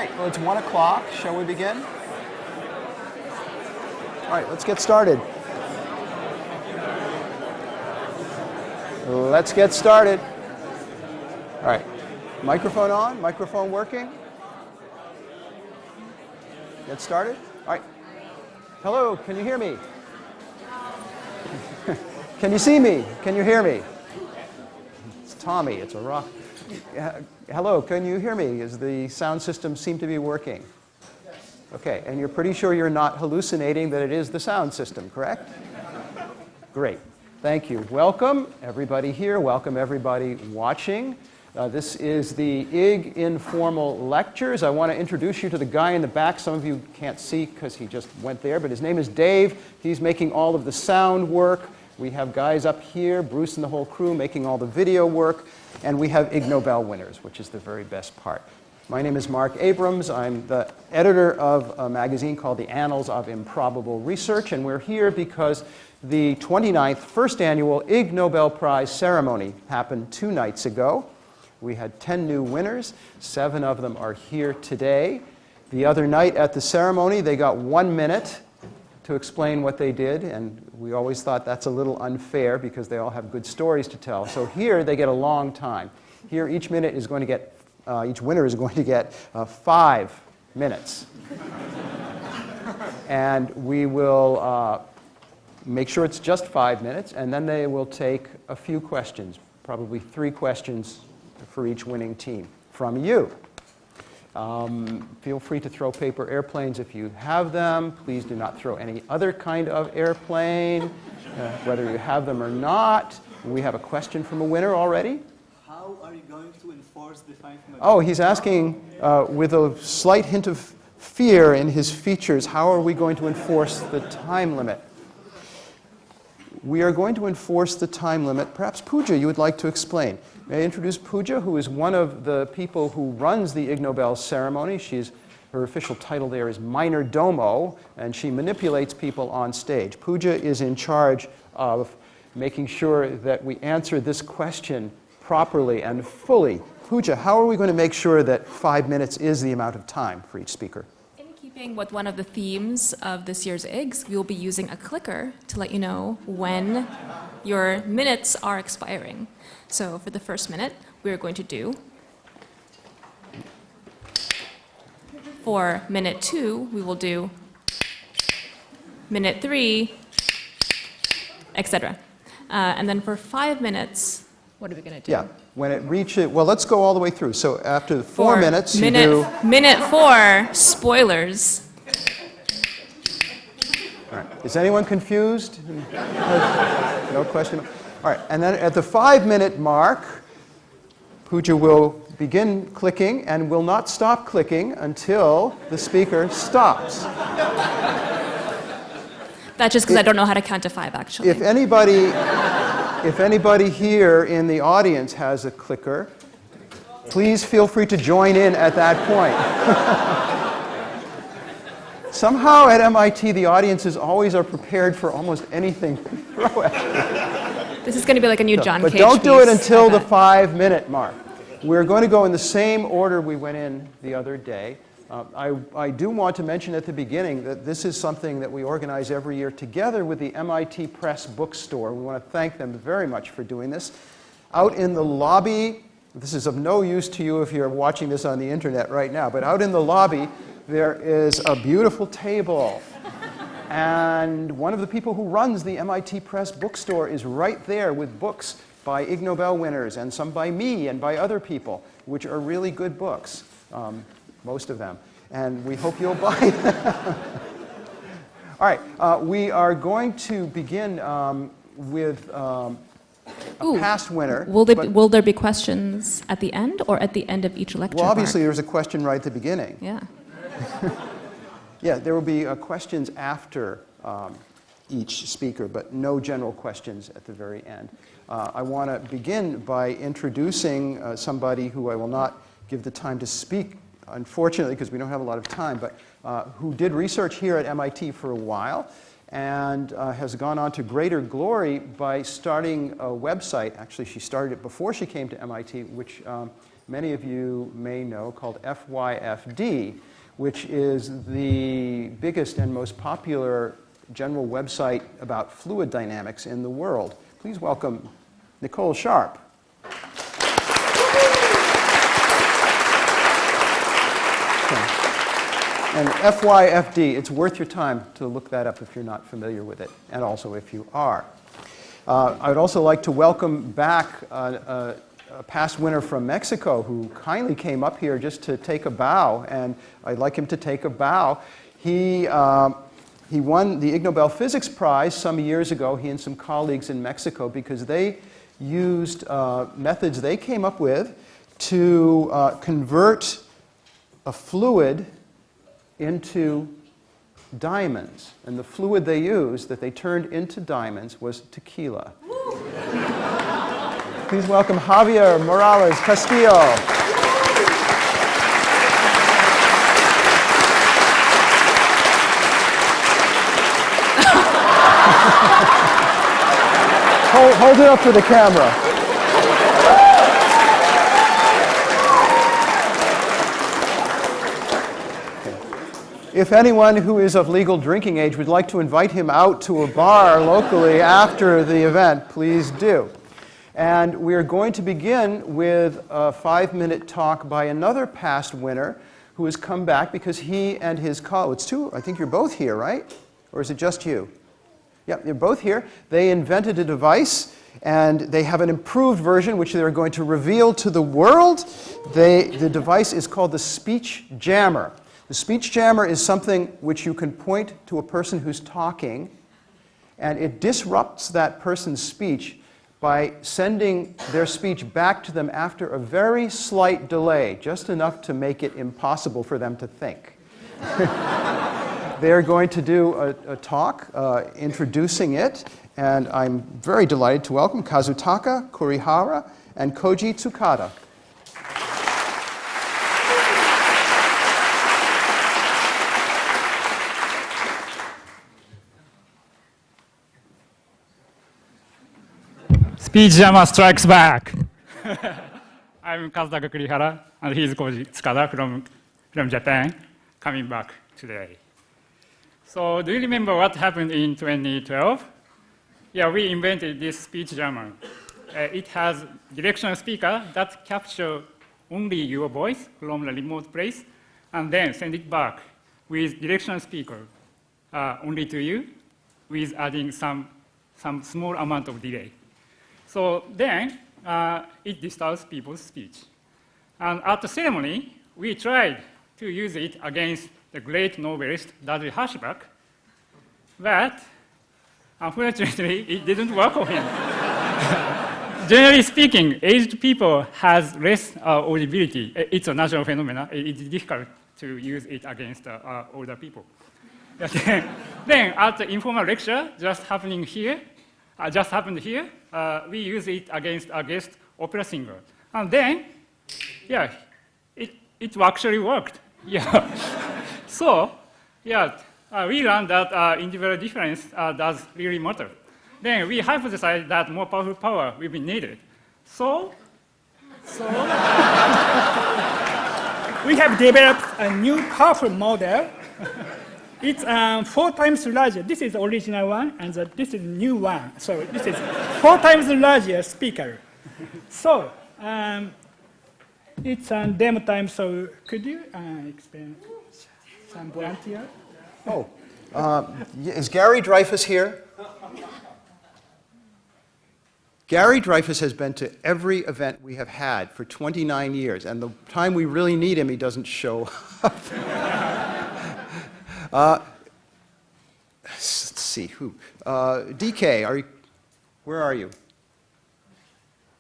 right, well, it's 1 o'clock. Shall we begin? All right, let's get started. Let's get started. All right, microphone on, microphone working. Get started. All right. Hello, can you hear me? Can you see me? Can you hear me? It's Tommy, it's a rock. Hello, can you hear me? Does the sound system seem to be working? Yes. Okay, and you're pretty sure you're not hallucinating that it is the sound system, correct? Great. Thank you. Welcome, everybody here. Welcome, everybody watching. This is the Ig Informal Lectures. I want to introduce you to the guy in the back. Some of you can't see because he just went there, but his name is Dave. He's making all of the sound work. We have guys up here, Bruce and the whole crew, making all the video work. And we have Ig Nobel winners, which is the very best part. My name is Mark Abrams. I'm the editor of a magazine called The Annals of Improbable Research, and we're here because the 29th first annual Ig Nobel Prize Ceremony happened 2 nights ago. We had 10 new winners. 7 of them are here today. The other night at the ceremony, they got 1 minute to explain what they did, and we always thought that's a little unfair because they all have good stories to tell. So here they get a long time. Here each minute is going to get, each winner is going to get 5 minutes. And we will make sure it's just 5 minutes, and then they will take a few questions, probably 3 questions for each winning team from you. Feel free to throw paper airplanes if you have them. Please do not throw any other kind of airplane, whether you have them or not. We have a question from a winner already. How are you going to enforce the 5 minutes? Oh, he's asking with a slight hint of fear in his features, how are we going to enforce the time limit? We are going to enforce the time limit. Perhaps Pooja, you would like to explain. May I introduce Pooja, who is one of the people who runs the Ig Nobel ceremony. Her official title there is minor domo, and she manipulates people on stage. Pooja is in charge of making sure that we answer this question properly and fully. Pooja, how are we going to make sure that 5 minutes is the amount of time for each speaker? In keeping with one of the themes of this year's Igs, we will be using a clicker to let you know when your minutes are expiring. So for the first minute, we're going to do. For minute 2, we will do minute 3, etc. And then for 5 minutes, what are we going to do? Yeah, when it reaches, well, let's go all the way through. So after 4 minutes, you do... Minute 4, spoilers. All right. Is anyone confused? No question. All right, and then at the 5-minute mark, Pooja will begin clicking and will not stop clicking until the speaker stops. That's just because I don't know how to count to 5, actually. If anybody here in the audience has a clicker, please feel free to join in at that point. Somehow at MIT, the audiences always are prepared for almost anything to throw at you. This is going to be like a new John Cage But don't do it until the piece. 5-minute mark. We're going to go in the same order we went in the other day. I do want to mention at the beginning that this is something that we organize every year together with the MIT Press Bookstore. We want to thank them very much for doing this. Out in the lobby, this is of no use to you if you're watching this on the internet right now, but out in the lobby there is a beautiful table. And one of the people who runs the MIT Press Bookstore is right there with books by Ig Nobel winners and some by me and by other people, which are really good books, most of them. And we hope you'll buy them. All right, we are going to begin with a past winner. Will there be questions at the end or at the end of each lecture? Well, obviously there's a question right at the beginning. Yeah. Yeah, there will be questions after each speaker, but no general questions at the very end. I want to begin by introducing somebody who I will not give the time to speak, unfortunately, because we don't have a lot of time, but who did research here at MIT for a while and has gone on to greater glory by starting a website. Actually, she started it before she came to MIT, which many of you may know, called FYFD, which is the biggest and most popular general website about fluid dynamics in the world. Please welcome Nicole Sharp. And FYFD, it's worth your time to look that up if you're not familiar with it, and also if you are. I would also like to welcome back a past winner from Mexico who kindly came up here just to take a bow, and I'd like him to take a bow. He won the Ig Nobel Physics Prize some years ago, he and some colleagues in Mexico, because they used methods they came up with to convert a fluid into diamonds. And the fluid they used that they turned into diamonds was tequila. Please welcome Javier Morales Castillo. Hold it up for the camera. If anyone who is of legal drinking age would like to invite him out to a bar locally after the event, please do. And we are going to begin with a 5-minute talk by another past winner who has come back because he and his colleagues, it's two, I think you're both here, right? Or is it just you? Yep, you're both here. They invented a device, and they have an improved version which they're going to reveal to the world. The device is called the speech jammer. The speech jammer is something which you can point to a person who's talking, and it disrupts that person's speech by sending their speech back to them after a very slight delay, just enough to make it impossible for them to think. They're going to do a talk introducing it, and I'm very delighted to welcome Kazutaka Kurihara and Koji Tsukada. Speech jammer strikes back. I'm Kazutaka Kurihara, and he's Koji Tsukada from Japan, coming back today. So do you remember what happened in 2012? Yeah, we invented this speech jammer. It has directional speaker that capture only your voice from a remote place, and then send it back with directional speaker only to you, with adding some small amount of delay. So then, it distorts people's speech. And at the ceremony, we tried to use it against the great novelist Dudley Hershbeck, but unfortunately, it didn't work on him. Generally speaking, aged people has less audibility. It's a natural phenomenon. It's difficult to use it against older people. Then, at the informal lecture just happened here, we use it against a guest opera singer. And then, yeah, it actually worked. Yeah. So, yeah, we learned that individual difference does really matter. Then we hypothesized that more powerful power will be needed. So we have developed a new powerful model. It's 4 times larger. This is the original one, and this is the new one. So this is 4 times larger speaker. So it's demo time. So could you explain some volunteer? Oh, is Gary Dreyfus here? Gary Dreyfus has been to every event we have had for 29 years, and the time we really need him, he doesn't show up. Let's see, who? DK, where are you?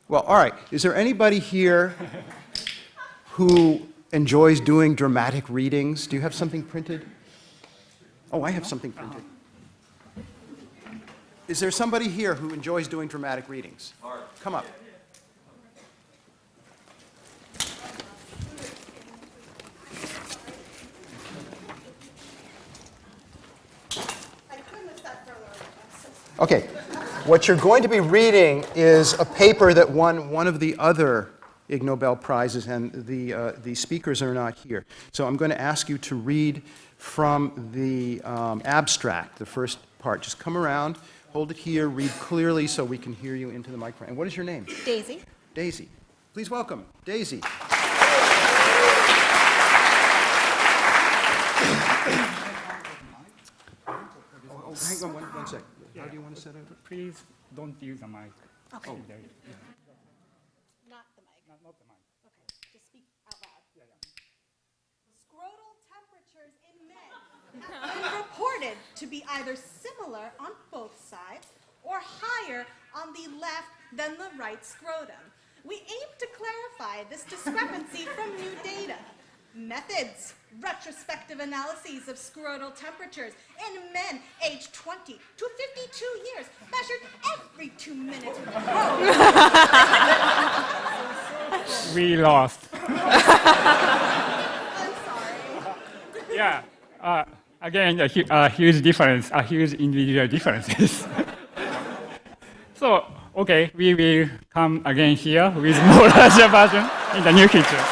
Well, all right. Is there anybody here who enjoys doing dramatic readings? Do you have something printed? Oh, I have something printed. Is there somebody here who enjoys doing dramatic readings? Come up. Okay. What you're going to be reading is a paper that won one of the other Ig Nobel Prizes, and the speakers are not here. So I'm going to ask you to read from the abstract, the first part. Just come around, hold it here, read clearly so we can hear you into the microphone. And what is your name? Daisy. Daisy. Please welcome Daisy. Hang on one sec. How do you want to set it up? Please don't use the mic. Okay. Oh, there you go. Not the mic. Not the mic. Okay. Just speak out loud. Scrotal temperatures in men have been reported to be either similar on both sides or higher on the left than the right scrotum. We aim to clarify this discrepancy from new data. Methods: retrospective analyses of scrotal temperatures in men aged 20 to 52 years, measured every 2 minutes with a probe. We lost. I'm sorry. Yeah. Again, a huge difference, a huge individual differences. So, okay, we will come again here with more larger version in the near future.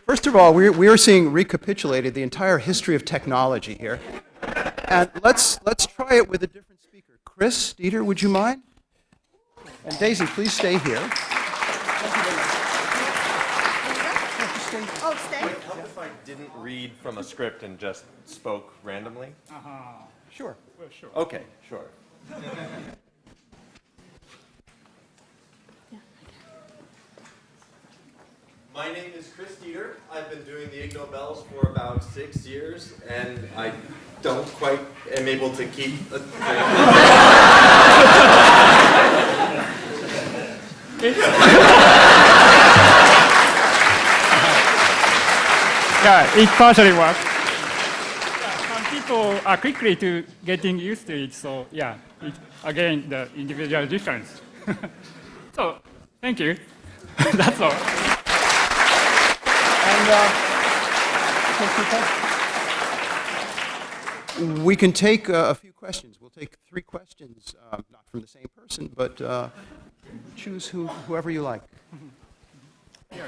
First of all, we are seeing recapitulated the entire history of technology here. And let's try it with a different speaker. Chris, Dieter, would you mind? And Daisy, please stay here. Oh, stay. Would it help if I didn't read from a script and just spoke randomly? Sure. Well, sure. Okay, sure. My name is Chris Dieter. I've been doing the Ig Nobels for about 6 years, and I don't quite am able to keep a Yeah, it partially works. Yeah, some people are quickly to getting used to it, so yeah, again, the individual difference. So, thank you. That's all. And we can take a few questions. We'll take 3 questions, not from the same person, but choose whoever you like.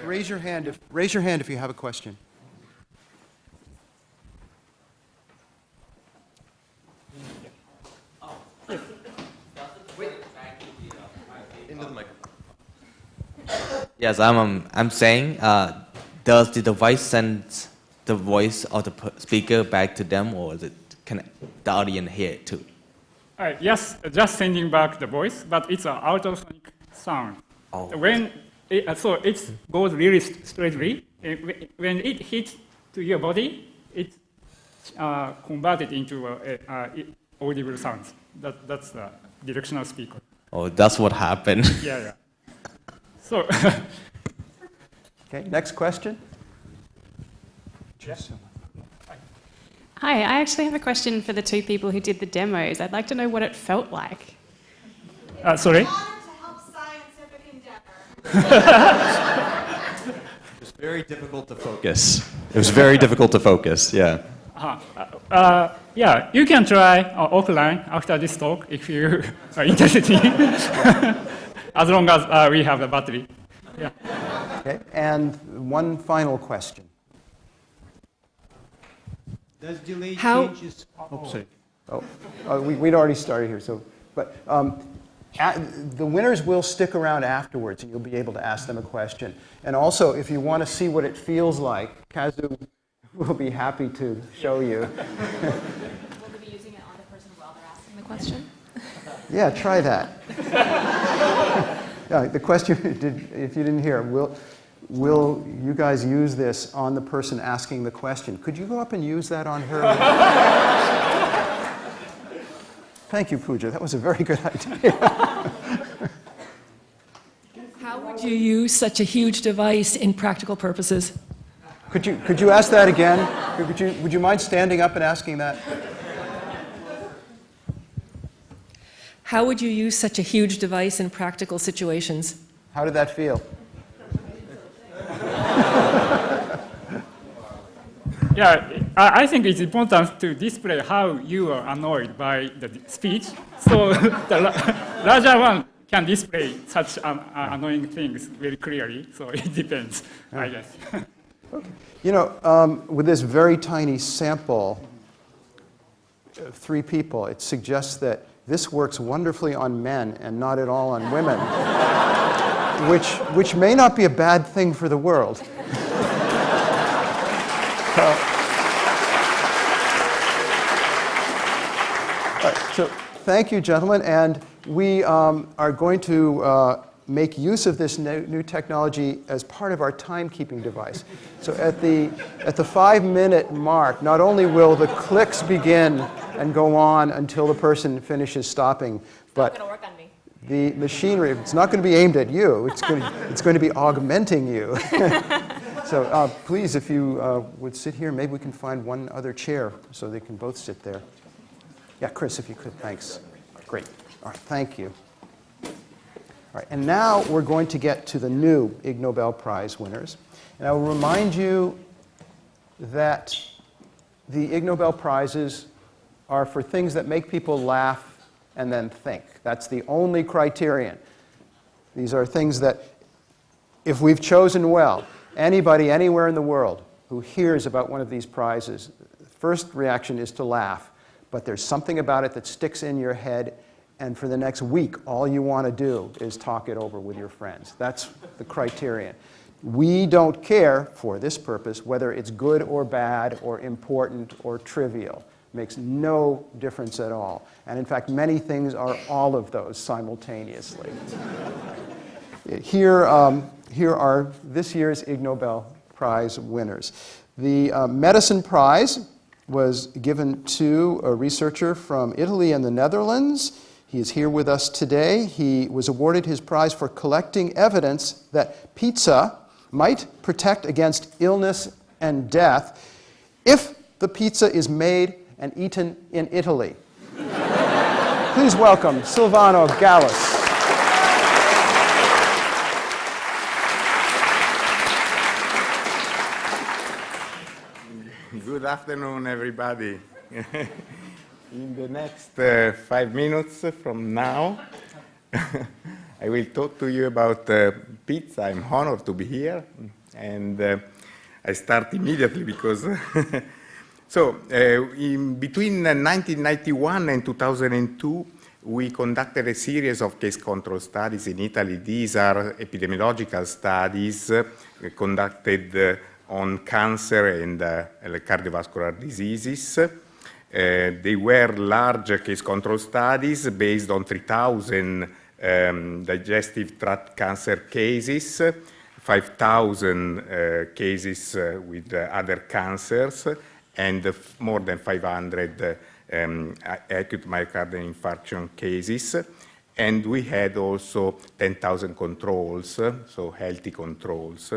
Raise your hand if you have a question. into the microphone. Yes, I'm saying, does the device send the voice of the speaker back to them, or can the audience hear it too? Yes, just sending back the voice, but it's an ultrasonic sound. Oh. When so it goes really straightly. When it hits to your body, it's converted into audible sounds. That's the directional speaker. Oh, that's what happened. Yeah. So. Okay, next question. Hi, I actually have a question for the 2 people who did the demos. I'd like to know what it felt like. Sorry? In order to help scientific endeavor. It was very difficult to focus. It was very difficult to focus, yeah. Yeah, you can try offline after this talk if you are interested in as long as we have the battery. Yeah. Okay, and one final question. Does delay How- changes? We'd already started here, so, but the winners will stick around afterwards, and you'll be able to ask them a question. And also, if you want to see what it feels like, Kazu will be happy to show you. Will they be using it on the person while they're asking the question? Yeah, try that. Yeah, the question, if you didn't hear, will you guys use this on the person asking the question? Could you go up and use that on her? Thank you, Pooja. That was a very good idea. How would you use such a huge device in practical purposes? Could you ask that again? Would you mind standing up and asking that? How would you use such a huge device in practical situations? How did that feel? Yeah, I think it's important to display how you are annoyed by the speech. So the larger one can display such annoying things very clearly. So it depends, I guess. You know, with this very tiny sample of 3 people, it suggests that this works wonderfully on men and not at all on women, which may not be a bad thing for the world. So thank you, gentlemen, and we are going to make use of this new technology as part of our timekeeping device. So at the 5-minute mark, not only will the clicks begin and go on until the person finishes stopping, but It's not going to work on me. the machinery, it's not going to be aimed at you, it's going to be augmenting you. So please, if you would sit here, maybe we can find one other chair so they can both sit there. Yeah, Chris, if you could, thanks. Great. All right, thank you. All right, and now we're going to get to the new Ig Nobel Prize winners. And I will remind you that the Ig Nobel Prizes are for things that make people laugh and then think. That's the only criterion. These are things that, if we've chosen well, anybody anywhere in the world who hears about one of these prizes, the first reaction is to laugh. But there's something about it that sticks in your head, and for the next week, all you want to do is talk it over with your friends. That's the criterion. We don't care, for this purpose, whether it's good or bad or important or trivial. It makes no difference at all. And in fact, many things are all of those simultaneously. Here are this year's Ig Nobel Prize winners. The Medicine Prize was given to a researcher from Italy and the Netherlands. He is here with us today. He was awarded his prize for collecting evidence that pizza might protect against illness and death if the pizza is made and eaten in Italy. Please welcome Silvano Gallus. Good afternoon, everybody. In the next 5 minutes from now, I will talk to you about pizza. I'm honored to be here, and I start immediately because between 1991 and 2002, we conducted a series of case control studies in Italy. These are epidemiological studies conducted on cancer and cardiovascular diseases. They were large case control studies based on 3,000 digestive tract cancer cases, 5,000 cases with other cancers, and more than 500 acute myocardial infarction cases. And we had also 10,000 controls, so healthy controls.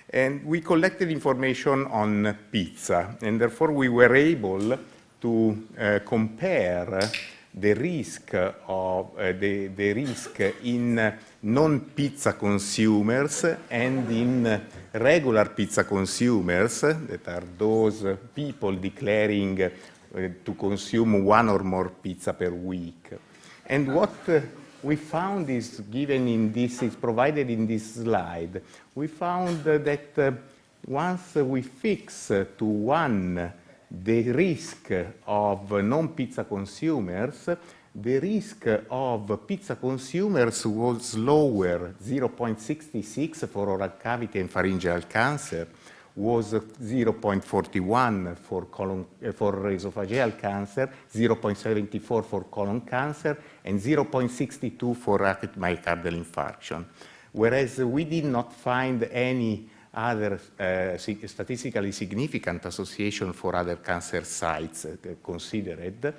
And we collected information on pizza, and therefore we were able to compare the risk of the risk in non-pizza consumers and in regular pizza consumers, that are those people declaring to consume 1 or more pizza per week. And what we found is given in this, is provided in this slide. We found that once we fix to 1 the risk of non-pizza consumers, the risk of pizza consumers was lower, 0.66 for oral cavity and pharyngeal cancer, was 0.41 for esophageal cancer, 0.74 for colon cancer, and 0.62 for acute myocardial infarction. Whereas we did not find any other statistically significant association for other cancer sites considered.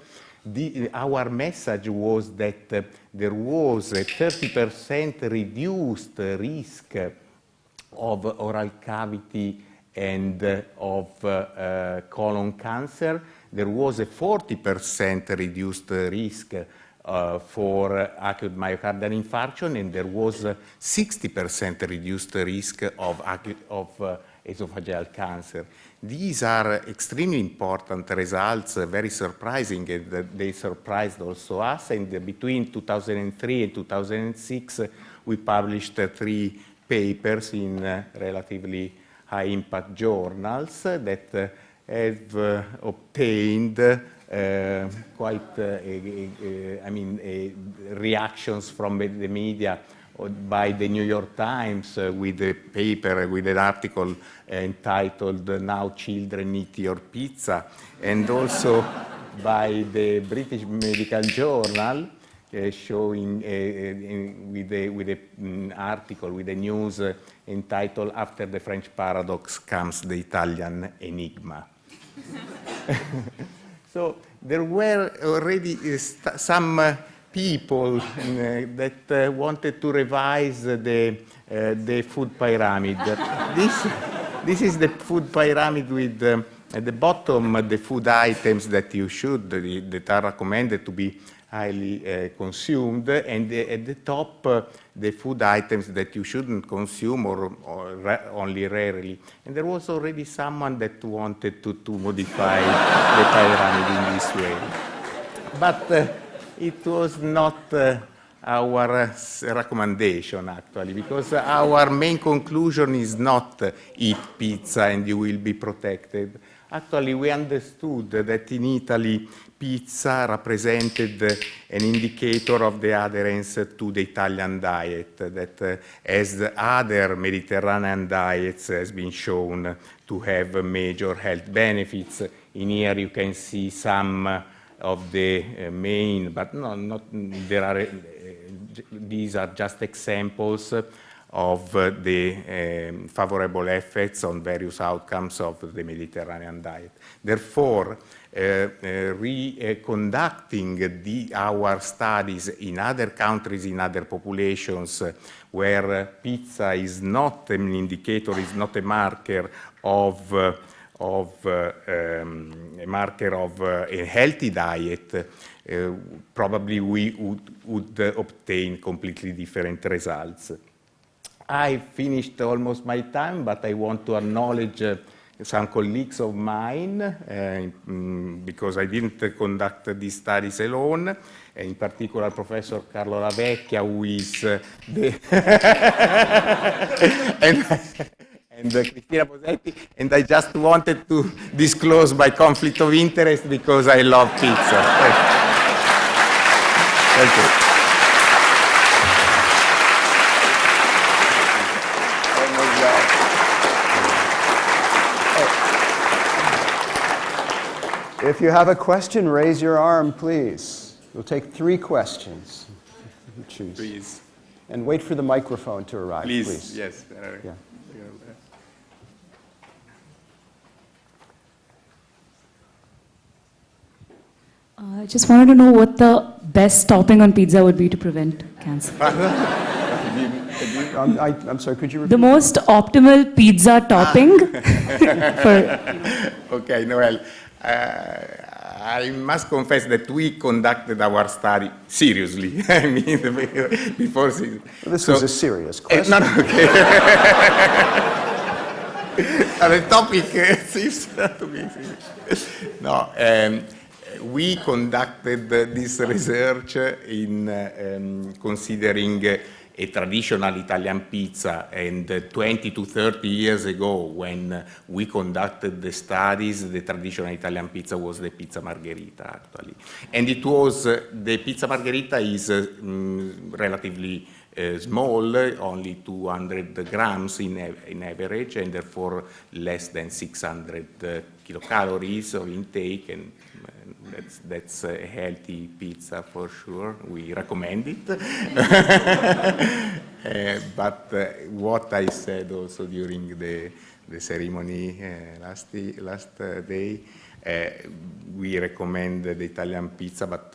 Our message was that there was a 30% reduced risk of oral cavity and of colon cancer. There was a 40% reduced risk for acute myocardial infarction, and there was a 60% reduced risk of esophageal cancer. These are extremely important results, very surprising, and they surprised also us. And between 2003 and 2006, we published 3 papers in relatively high-impact journals that have obtained quite, reactions from the media by the New York Times with a paper, with an article entitled "Now Children Eat Your Pizza," and also by the British Medical Journal showing with an article, with a news entitled "After the French Paradox Comes the Italian Enigma." So there were already some people that wanted to revise the food pyramid. This is the food pyramid with at the bottom the food items that you should, that are recommended to be highly consumed, and at the top the food items that you shouldn't consume or only rarely. And there was already someone that wanted to modify the pyramid in this way. But it was not our recommendation, actually, because our main conclusion is not eat pizza and you will be protected. Actually, we understood that in Italy, pizza represented an indicator of the adherence to the Italian diet, that as the other Mediterranean diets has been shown to have major health benefits. In here you can see some of the main, but these are just examples of the favorable effects on various outcomes of the Mediterranean diet. Therefore, reconducting our studies in other countries, in other populations, where pizza is not an indicator, is not a marker of a healthy diet, probably we would obtain completely different results. I finished almost my time, but I want to acknowledge some colleagues of mine, because I didn't conduct these studies alone, in particular Professor Carlo Lavecchia, who is the and Cristina Bosetti, and I just wanted to disclose my conflict of interest because I love pizza. Thank you. If you have a question, raise your arm, please. We'll take 3 questions. Choose. Please. And wait for the microphone to arrive, please. Yes. Yeah. I just wanted to know what the best topping on pizza would be to prevent cancer. I'm sorry, could you repeat? The most optimal pizza topping for... Okay, Noel. I must confess that we conducted our study seriously. I mean, before... This was a serious question. No, okay. The topic seems to be serious. No, we conducted this research in considering a traditional Italian pizza, and 20 to 30 years ago, when we conducted the studies, the traditional Italian pizza was the pizza margherita, actually. And it was, the pizza margherita is relatively small, only 200 grams in average, and therefore less than 600 kilocalories of intake, and that's a healthy pizza for sure. We recommend it. But what I said also during the ceremony last day, we recommend the Italian pizza, but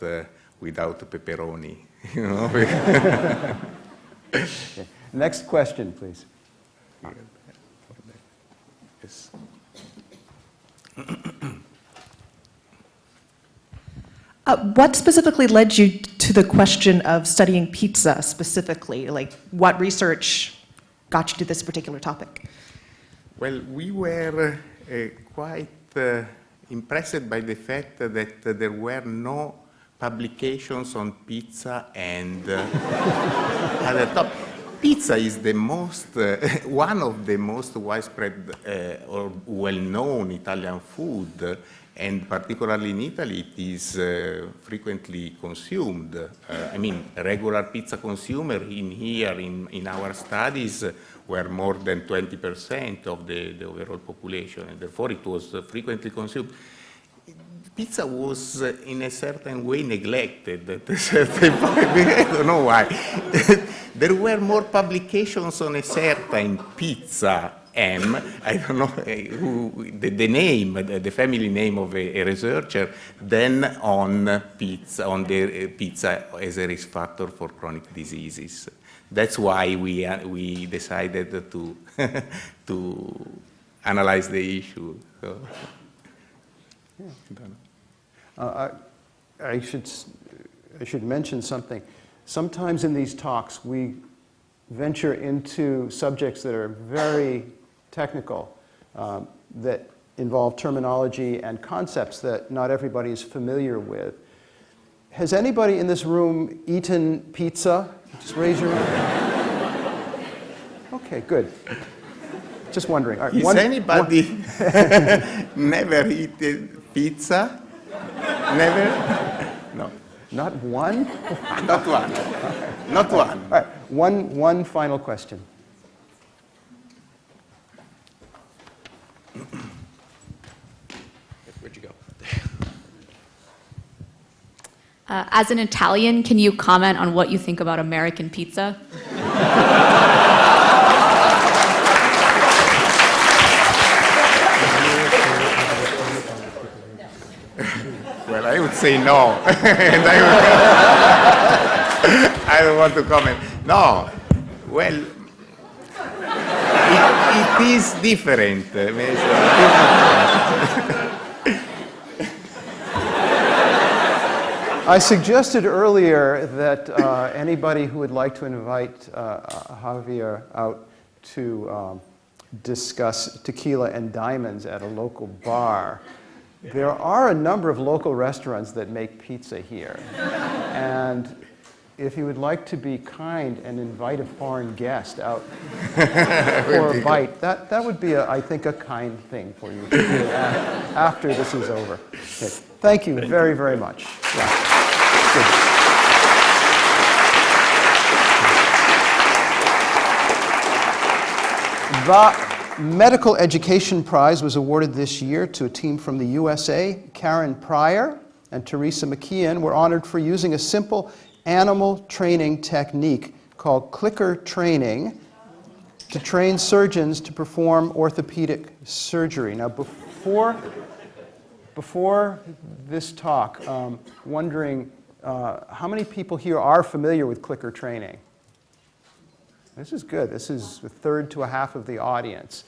without pepperoni. You know? Okay. Next question, please. Yes. What specifically led you to the question of studying pizza specifically? Like, what research got you to this particular topic? Well, we were quite impressed by the fact that there were no publications on pizza and other topics. Pizza is the most, one of the most widespread or well-known Italian food, and particularly in Italy, it is frequently consumed. I mean, regular pizza consumer in our studies were more than 20% of the overall population, and therefore it was frequently consumed. Pizza was in a certain way neglected at a certain point. I don't know why. There were more publications on a certain pizza M, I don't know the name, the family name of a researcher, than on pizza, on the pizza as a risk factor for chronic diseases. That's why we decided to to analyze the issue. So. I should mention something. Sometimes in these talks we venture into subjects that are very technical, that involve terminology and concepts that not everybody is familiar with. Has anybody in this room eaten pizza? Just raise your hand. Okay, good. Just wondering. Right, Is anybody never eaten pizza? Never? No. Not one? Not one. Not one. All right, one final question. Where'd you go? As an Italian, can you comment on what you think about American pizza? Well, I would say no. And I don't want to comment. No. Well, it is different. I suggested earlier that anybody who would like to invite Javier out to discuss tequila and diamonds at a local bar. There are a number of local restaurants that make pizza here. And if you would like to be kind and invite a foreign guest out for a bite, that would be, I think, a kind thing for you to do after this is over. Okay. Thank you very, very much. Yeah. Good. The Medical Education Prize was awarded this year to a team from the USA. Karen Pryor and Teresa McKeon were honored for using a simple animal training technique called clicker training to train surgeons to perform orthopedic surgery. Now, before this talk, wondering how many people here are familiar with clicker training? This is good. This is a third to a half of the audience.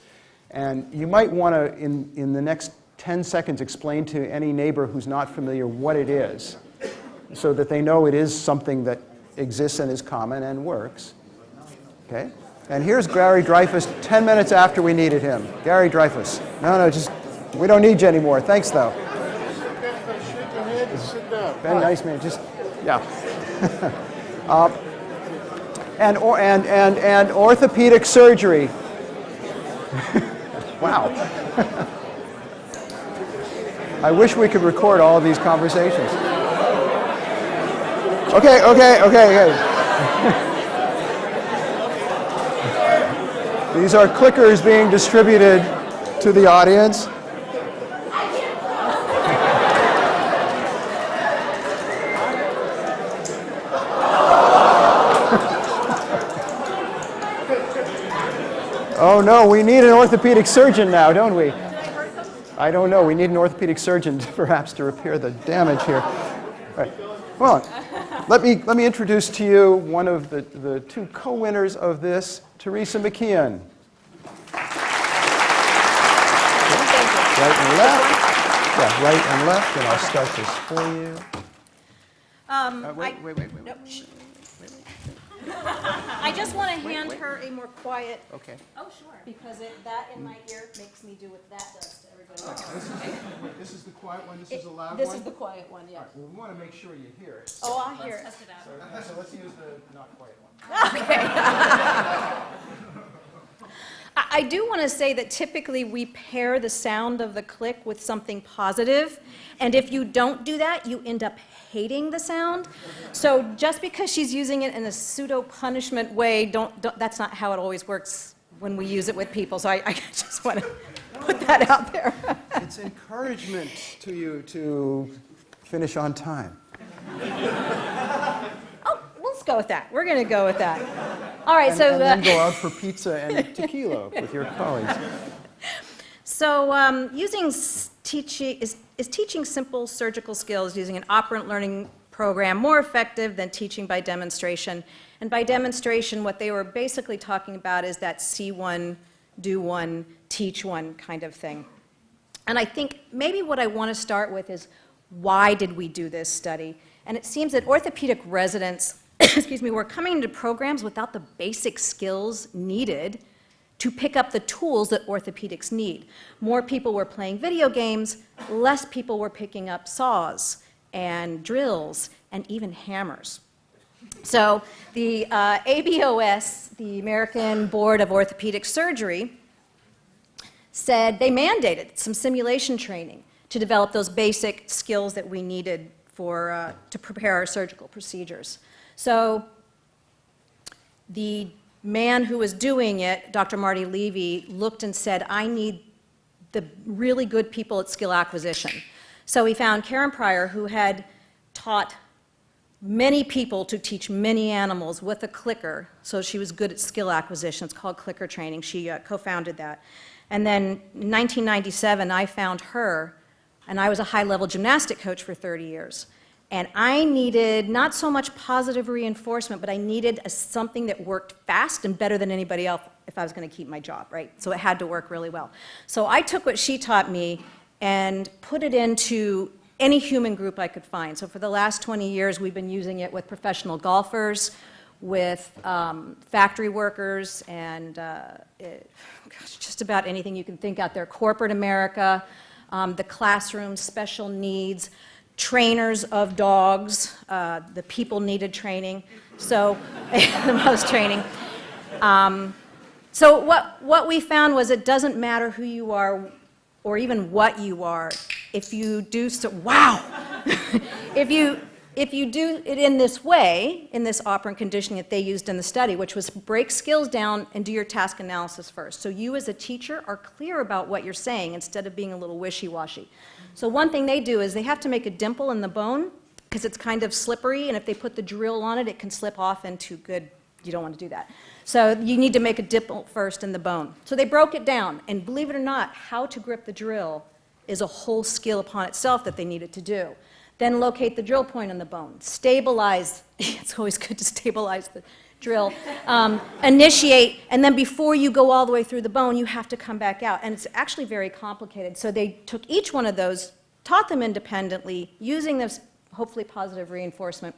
And you might want to, in the next 10 seconds, explain to any neighbor who's not familiar what it is, so that they know it is something that exists and is common and works. Okay? And here's Gary Dreyfus 10 minutes after we needed him. Gary Dreyfus. No, just, we don't need you anymore. Thanks, though. Ben, nice man. Just, yeah. And orthopedic surgery. Wow. I wish we could record all of these conversations. Okay. These are clickers being distributed to the audience. Oh no, we need an orthopedic surgeon now, don't we? I don't know. We need an orthopedic surgeon perhaps to repair the damage here. All right. Well, let me introduce to you one of the two co-winners of this, Teresa McKeon. Right and left. Yeah, right and left, and I'll start this for you. Wait. Nope. I just want to hand her a more quiet. Okay. Oh, sure. Because that in my ear makes me do what that does to everybody else. This is the quiet one, this is the loud one? This is the quiet one, yeah. All right, well, we want to make sure you hear it. Oh, I hear it. So let's use the not quiet one. Okay. I do want to say that typically we pair the sound of the click with something positive, and if you don't do that, you end up hating the sound. So just because she's using it in a pseudo-punishment way, that's not how it always works when we use it with people. So I just want to put that out there. It's encouragement to you to finish on time. Let's go with that. We're going to go with that. All right, and then go out for pizza and tequila with your colleagues. So teaching simple surgical skills using an operant learning program more effective than teaching by demonstration? And by demonstration, what they were basically talking about is that see one, do one, teach one kind of thing. And I think maybe what I want to start with is why did we do this study? And it seems that orthopedic residents excuse me, were coming into programs without the basic skills needed to pick up the tools that orthopedics need. More people were playing video games, less people were picking up saws and drills and even hammers. So the ABOS, the American Board of Orthopedic Surgery, said they mandated some simulation training to develop those basic skills that we needed to prepare our surgical procedures. So the man who was doing it, Dr. Marty Levy, looked and said, I need the really good people at skill acquisition. So he found Karen Pryor, who had taught many people to teach many animals with a clicker, so she was good at skill acquisition. It's called clicker training. She co-founded that. And then in 1997, I found her, and I was a high-level gymnastic coach for 30 years. And I needed not so much positive reinforcement, but I needed something that worked fast and better than anybody else if I was going to keep my job, right? So it had to work really well. So I took what she taught me and put it into any human group I could find. So for the last 20 years, we've been using it with professional golfers, with factory workers, and just about anything you can think out there. Corporate America, the classroom, special needs, trainers of dogs, the people needed training, so the most training. So what we found was it doesn't matter who you are or even what you are. If you do so, wow! If you do it in this way, in this operant conditioning that they used in the study, which was break skills down and do your task analysis first. So you as a teacher are clear about what you're saying instead of being a little wishy-washy. So one thing they do is they have to make a dimple in the bone because it's kind of slippery, and if they put the drill on it, it can slip off into good, you don't want to do that. So you need to make a dimple first in the bone. So they broke it down, and believe it or not, how to grip the drill is a whole skill upon itself that they needed to do. Then locate the drill point in the bone. Stabilize, it's always good to stabilize the drill. Initiate, and then before you go all the way through the bone, you have to come back out. And it's actually very complicated. So they took each one of those, taught them independently, using this hopefully positive reinforcement.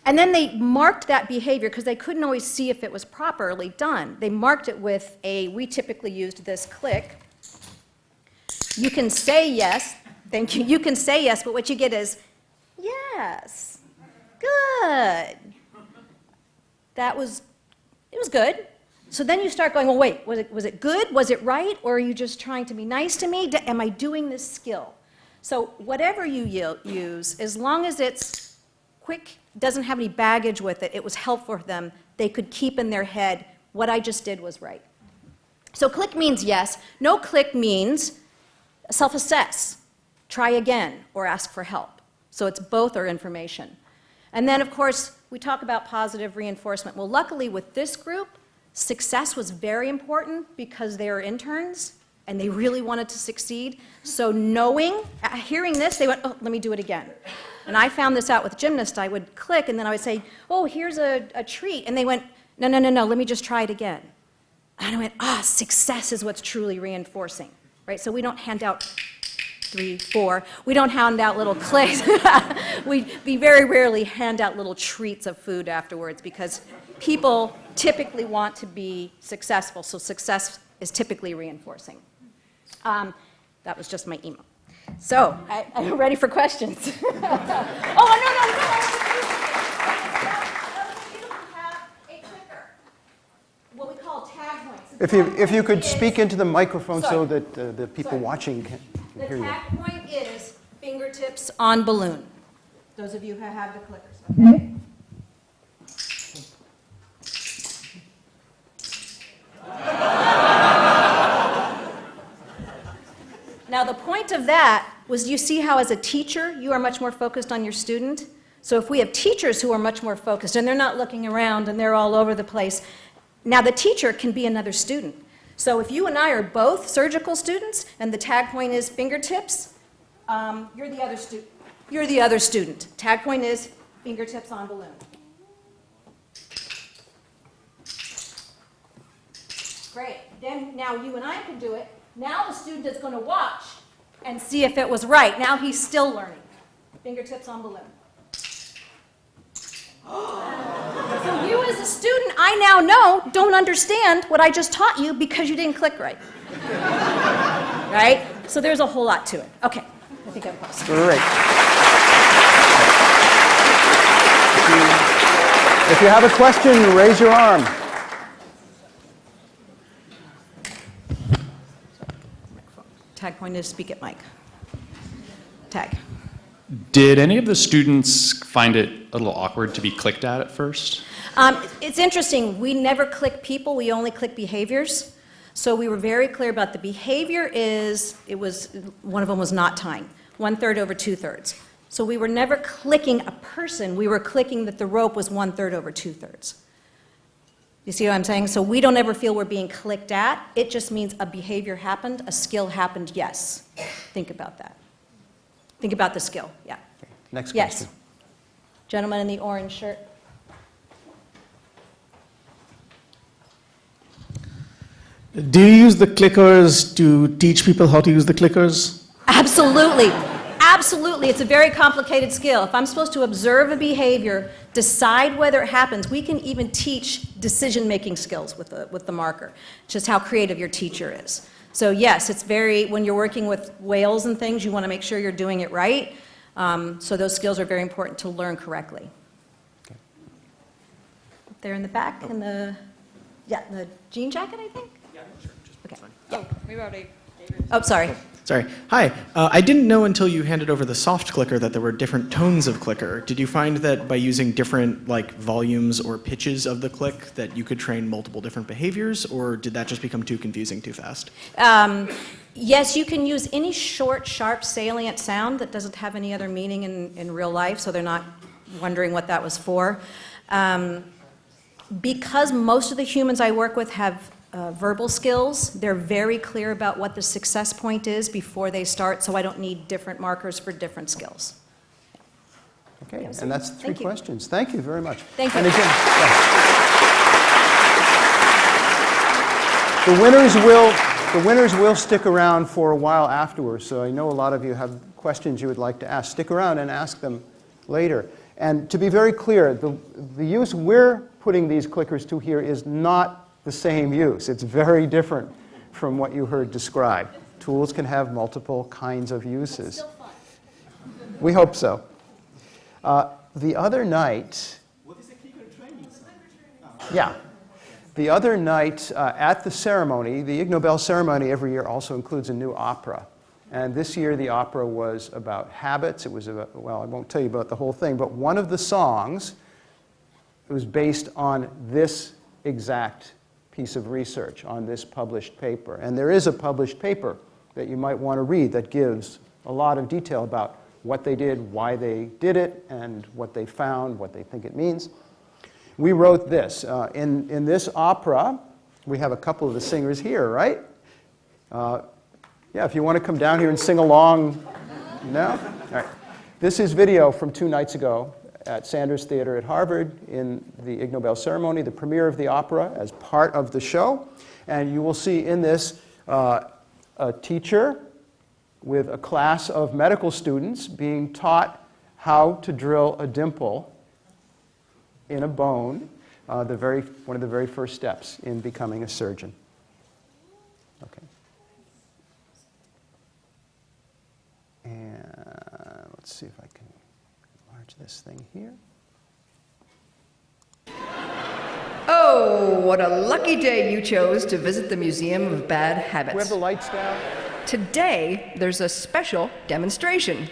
And then they marked that behavior because they couldn't always see if it was properly done. They marked it with we typically used this click. You can say yes. Thank you. You can say yes, but what you get is, yes, good. It was good. So then you start going, well, wait, was it good? Was it right? Or are you just trying to be nice to me? Am I doing this skill? So whatever you use, as long as it's quick, doesn't have any baggage with it, it was helpful for them, they could keep in their head, what I just did was right. So click means yes. No click means self-assess. Try again, or ask for help. So it's both are information. And then, of course, we talk about positive reinforcement. Well, luckily with this group, success was very important because they are interns and they really wanted to succeed. So hearing this, they went, oh, let me do it again. And I found this out with gymnasts. I would click and then I would say, oh, here's a treat. And they went, no, let me just try it again. And I went, success is what's truly reinforcing, right? So we don't hand out 3, 4. We don't hand out little clicks. We very rarely hand out little treats of food afterwards because people typically want to be successful, so success is typically reinforcing. That was just my email. So, I'm ready for questions. Oh, no. You have a clicker, what we call tag points. If you could speak into the microphone so that the people watching can hear you. The tag point is fingertips on balloon. Those of you who have the clickers, okay? Now, the point of that was, you see how as a teacher, you are much more focused on your student? So if we have teachers who are much more focused, and they're not looking around, and they're all over the place, now the teacher can be another student. So if you and I are both surgical students, and the tag point is fingertips, you're the other student. You're the other student. Tag point is fingertips on balloon. Great. Then now you and I can do it. Now the student is going to watch and see if it was right. Now he's still learning. Fingertips on balloon. So you as a student, I now know, don't understand what I just taught you because you didn't click right. Right? So there's a whole lot to it. Okay. I think I'm close. Great. If you have a question, raise your arm. Tag point is speak at mic. Tag. Did any of the students find it a little awkward to be clicked at first? It's interesting. We never click people. We only click behaviors. So we were very clear about the behavior is, one of them was not tying. 1/3 over 2/3. So we were never clicking a person. We were clicking that the rope was 1/3 over 2/3. You see what I'm saying? So we don't ever feel we're being clicked at. It just means a behavior happened, a skill happened, yes. Think about that. Think about the skill, yeah. Okay. Next question. Yes. Gentleman in the orange shirt. Do you use the clickers to teach people how to use the clickers? Absolutely. Absolutely. It's a very complicated skill. If I'm supposed to observe a behavior, decide whether it happens, we can even teach decision-making skills with the marker, just how creative your teacher is. So yes, it's very, when you're working with whales and things, you want to make sure you're doing it right. So those skills are very important to learn correctly. Okay. Up there in the back, in the jean jacket, I think? Yeah, sure. Okay. Yeah. Maybe already. Oh, sorry. Sorry. Hi. I didn't know until you handed over the soft clicker that there were different tones of clicker. Did you find that by using different volumes or pitches of the click that you could train multiple different behaviors, or did that just become too confusing too fast? Yes, you can use any short, sharp, salient sound that doesn't have any other meaning in real life, so they're not wondering what that was for. Because most of the humans I work with have verbal skills, they're very clear about what the success point is before they start, so I don't need different markers for different skills. Okay, and that's three questions. Thank you very much. Thank you. And again, the winners will stick around for a while afterwards, so I know a lot of you have questions you would like to ask. Stick around and ask them later. And to be very clear, the use we're putting these clickers to here is not the same use. It's very different from what you heard described. Tools can have multiple kinds of uses. Still fun. We hope so. The other night... What is the clicker training? Yeah. The other night at the ceremony, the Ig Nobel ceremony every year also includes a new opera. And this year the opera was about habits. It was about, well, I won't tell you about the whole thing, but one of the songs was based on this exact piece of research, on this published paper. And there is a published paper that you might want to read that gives a lot of detail about what they did, why they did it, and what they found, what they think it means. We wrote this. In this opera, we have a couple of the singers here, right? Yeah, if you want to come down here and sing along. No? All right. This is video from 2 nights ago at Sanders Theater at Harvard in the Ig Nobel ceremony, the premiere of the opera as part of the show. And you will see in this a teacher with a class of medical students being taught how to drill a dimple in a bone, one of the very first steps in becoming a surgeon. Okay. And let's see if I can enlarge this thing here. Oh, what a lucky day you chose to visit the Museum of Bad Habits. We have the lights down. Today, there's a special demonstration.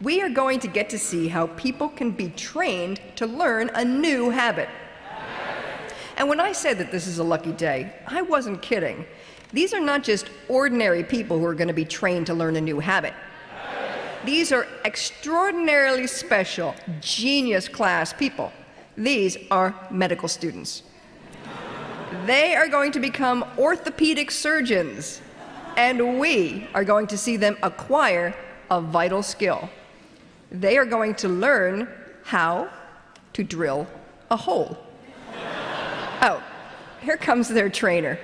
We are going to get to see how people can be trained to learn a new habit. And when I said that this is a lucky day, I wasn't kidding. These are not just ordinary people who are going to be trained to learn a new habit. These are extraordinarily special, genius class people. These are medical students. They are going to become orthopedic surgeons, and we are going to see them acquire a vital skill. They are going to learn how to drill a hole. Oh, here comes their teacher.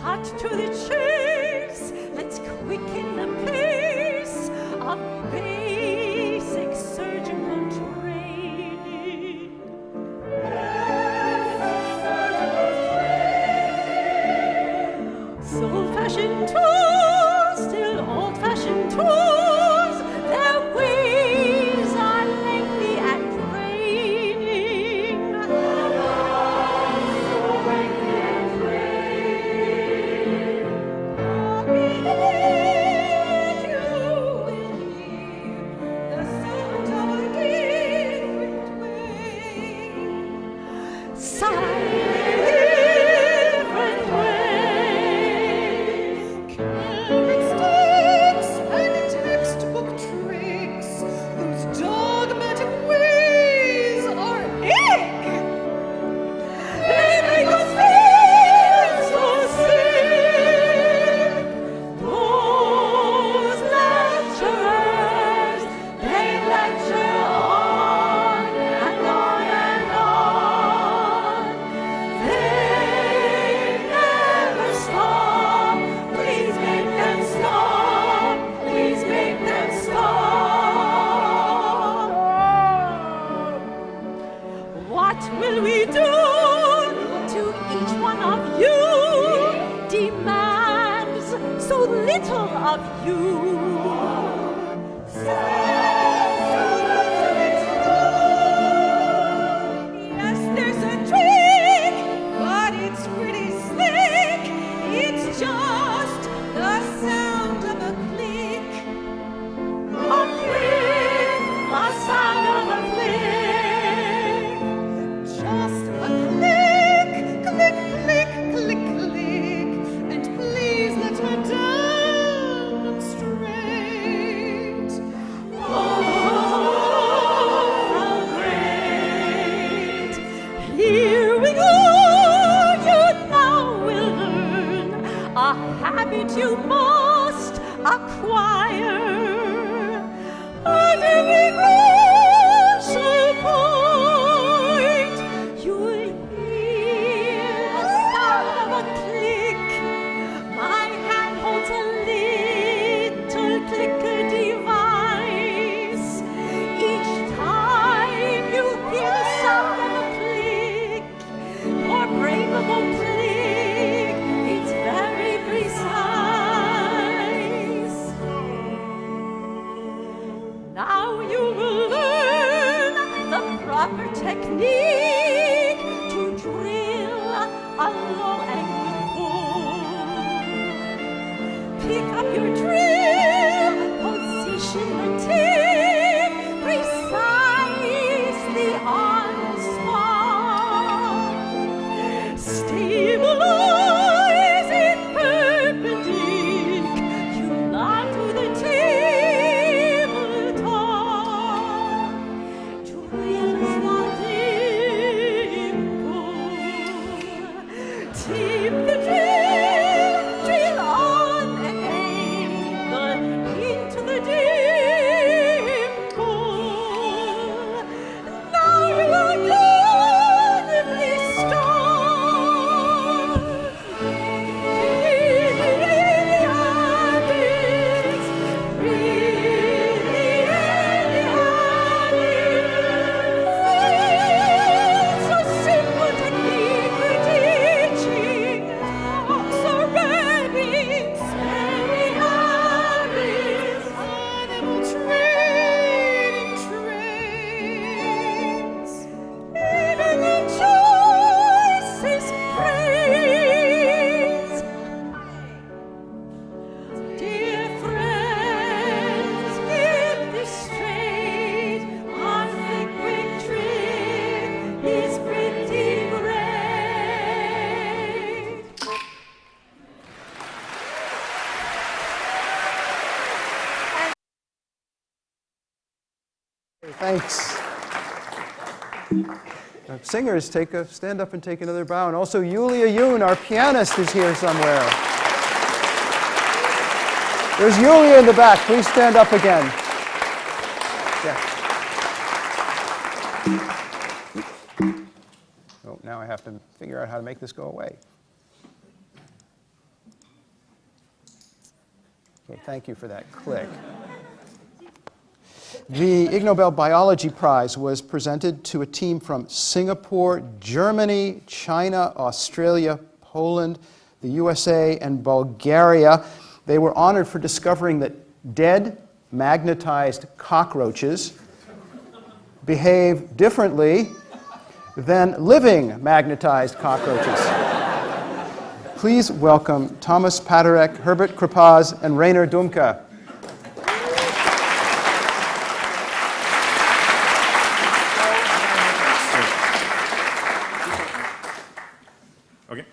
Cut to the chase, let's quicken the pace of basic surgical training. So old-fashioned tools, still old-fashioned tools, their ways are lengthy and draining. What will we do to each one of you? Demands so little of you. Yes, there's a trick, but it's pretty slick. It's just the sound of a click. A click, a sound of a click. Just a click, click, click, click, click. And please let her demonstrate. Oh, how great. Here we go. You now will learn a habit you must acquire. At every crucial point, you'll hear the sound of a click. My hand holds a little clicker device. Each time you hear the sound of a click, your brain will go click. It's very precise. Now you will learn the proper technique to drill a low-angle hole. Pick up your drill, position the tip precisely on the spot. Stabilize it perpendic. You lie to the tabletop. Drill slot in Keep the drill, drill on and aim into the dimple. Now you are gladly start. Breathe the habits, breathe the habits. So simple technique for teaching. Talks already, steady habits, animal training trains. Even the choicest praise. Dear friends, give this straight. One quick trick is pretty great. Thanks. Singers, stand up and take another bow. And also Yulia Yoon, our pianist, is here somewhere. There's Yulia in the back. Please stand up again. Yeah. Oh, now I have to figure out how to make this go away. Okay, thank you for that click. The Ig Nobel Biology Prize was presented to a team from Singapore, Germany, China, Australia, Poland, the USA, and Bulgaria. They were honored for discovering that dead, magnetized cockroaches behave differently than living magnetized cockroaches. Please welcome Thomas Paderek, Herbert Kripaz, and Rainer Dumke. Okay.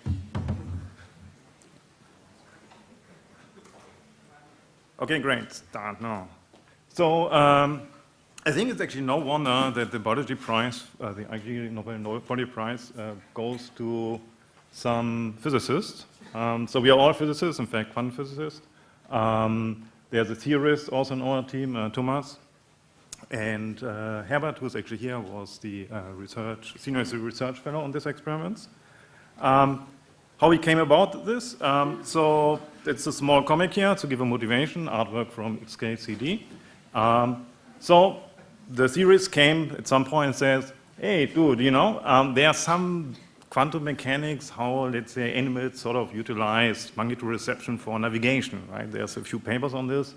Okay, great. Start now. So I think it's actually no wonder that the biology prize, the Ig Nobel Prize, goes to some physicists. So we are all physicists, in fact, quantum physicists. There's a theorist also in our team, Thomas. And Herbert, who's actually here, was the senior research fellow on these experiments. How we came about this? So it's a small comic here to give a motivation, artwork from XKCD. So the theorist came at some point and says, hey, dude, you know, there are some quantum mechanics how, let's say, animals sort of utilize magnetoreception for navigation, right? There's a few papers on this.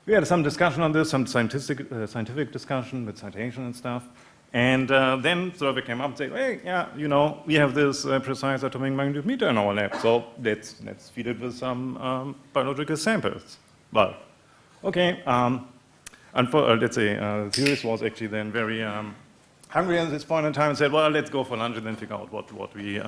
We had some discussion on this, some scientific discussion with citation and stuff. And then sort of we came up and said, hey, yeah, you know, we have this precise atomic magnetometer in our lab, so let's feed it with some biological samples. Well, okay, and for, let's say, the theorist was actually then very hungry at this point in time and said, well, let's go for lunch and then figure out what we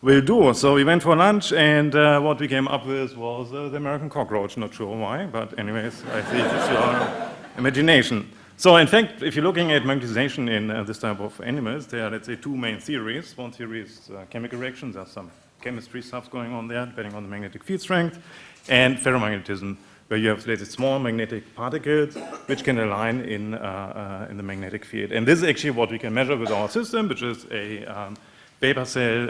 will do. So we went for lunch, and what we came up with was the American cockroach. Not sure why, but anyways, I think it's your imagination. So in fact, if you're looking at magnetization in this type of animals, there are, let's say, two main theories. One theory is chemical reactions. There's some chemistry stuff going on there, depending on the magnetic field strength, and ferromagnetism, where you have, let's say, small magnetic particles which can align in the magnetic field. And this is actually what we can measure with our system, which is a vapor cell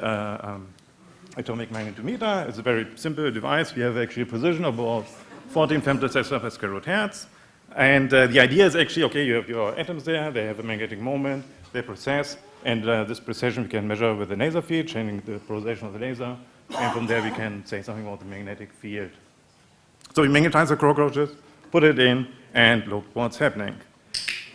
atomic magnetometer. It's a very simple device. We have actually a precision of about 14 femtosecond per hertz. And the idea is actually, okay, you have your atoms there, they have a magnetic moment, they process, and this precision we can measure with the laser field, changing the polarization of the laser, and from there we can say something about the magnetic field. So we magnetize the cockroaches, put it in, and look what's happening.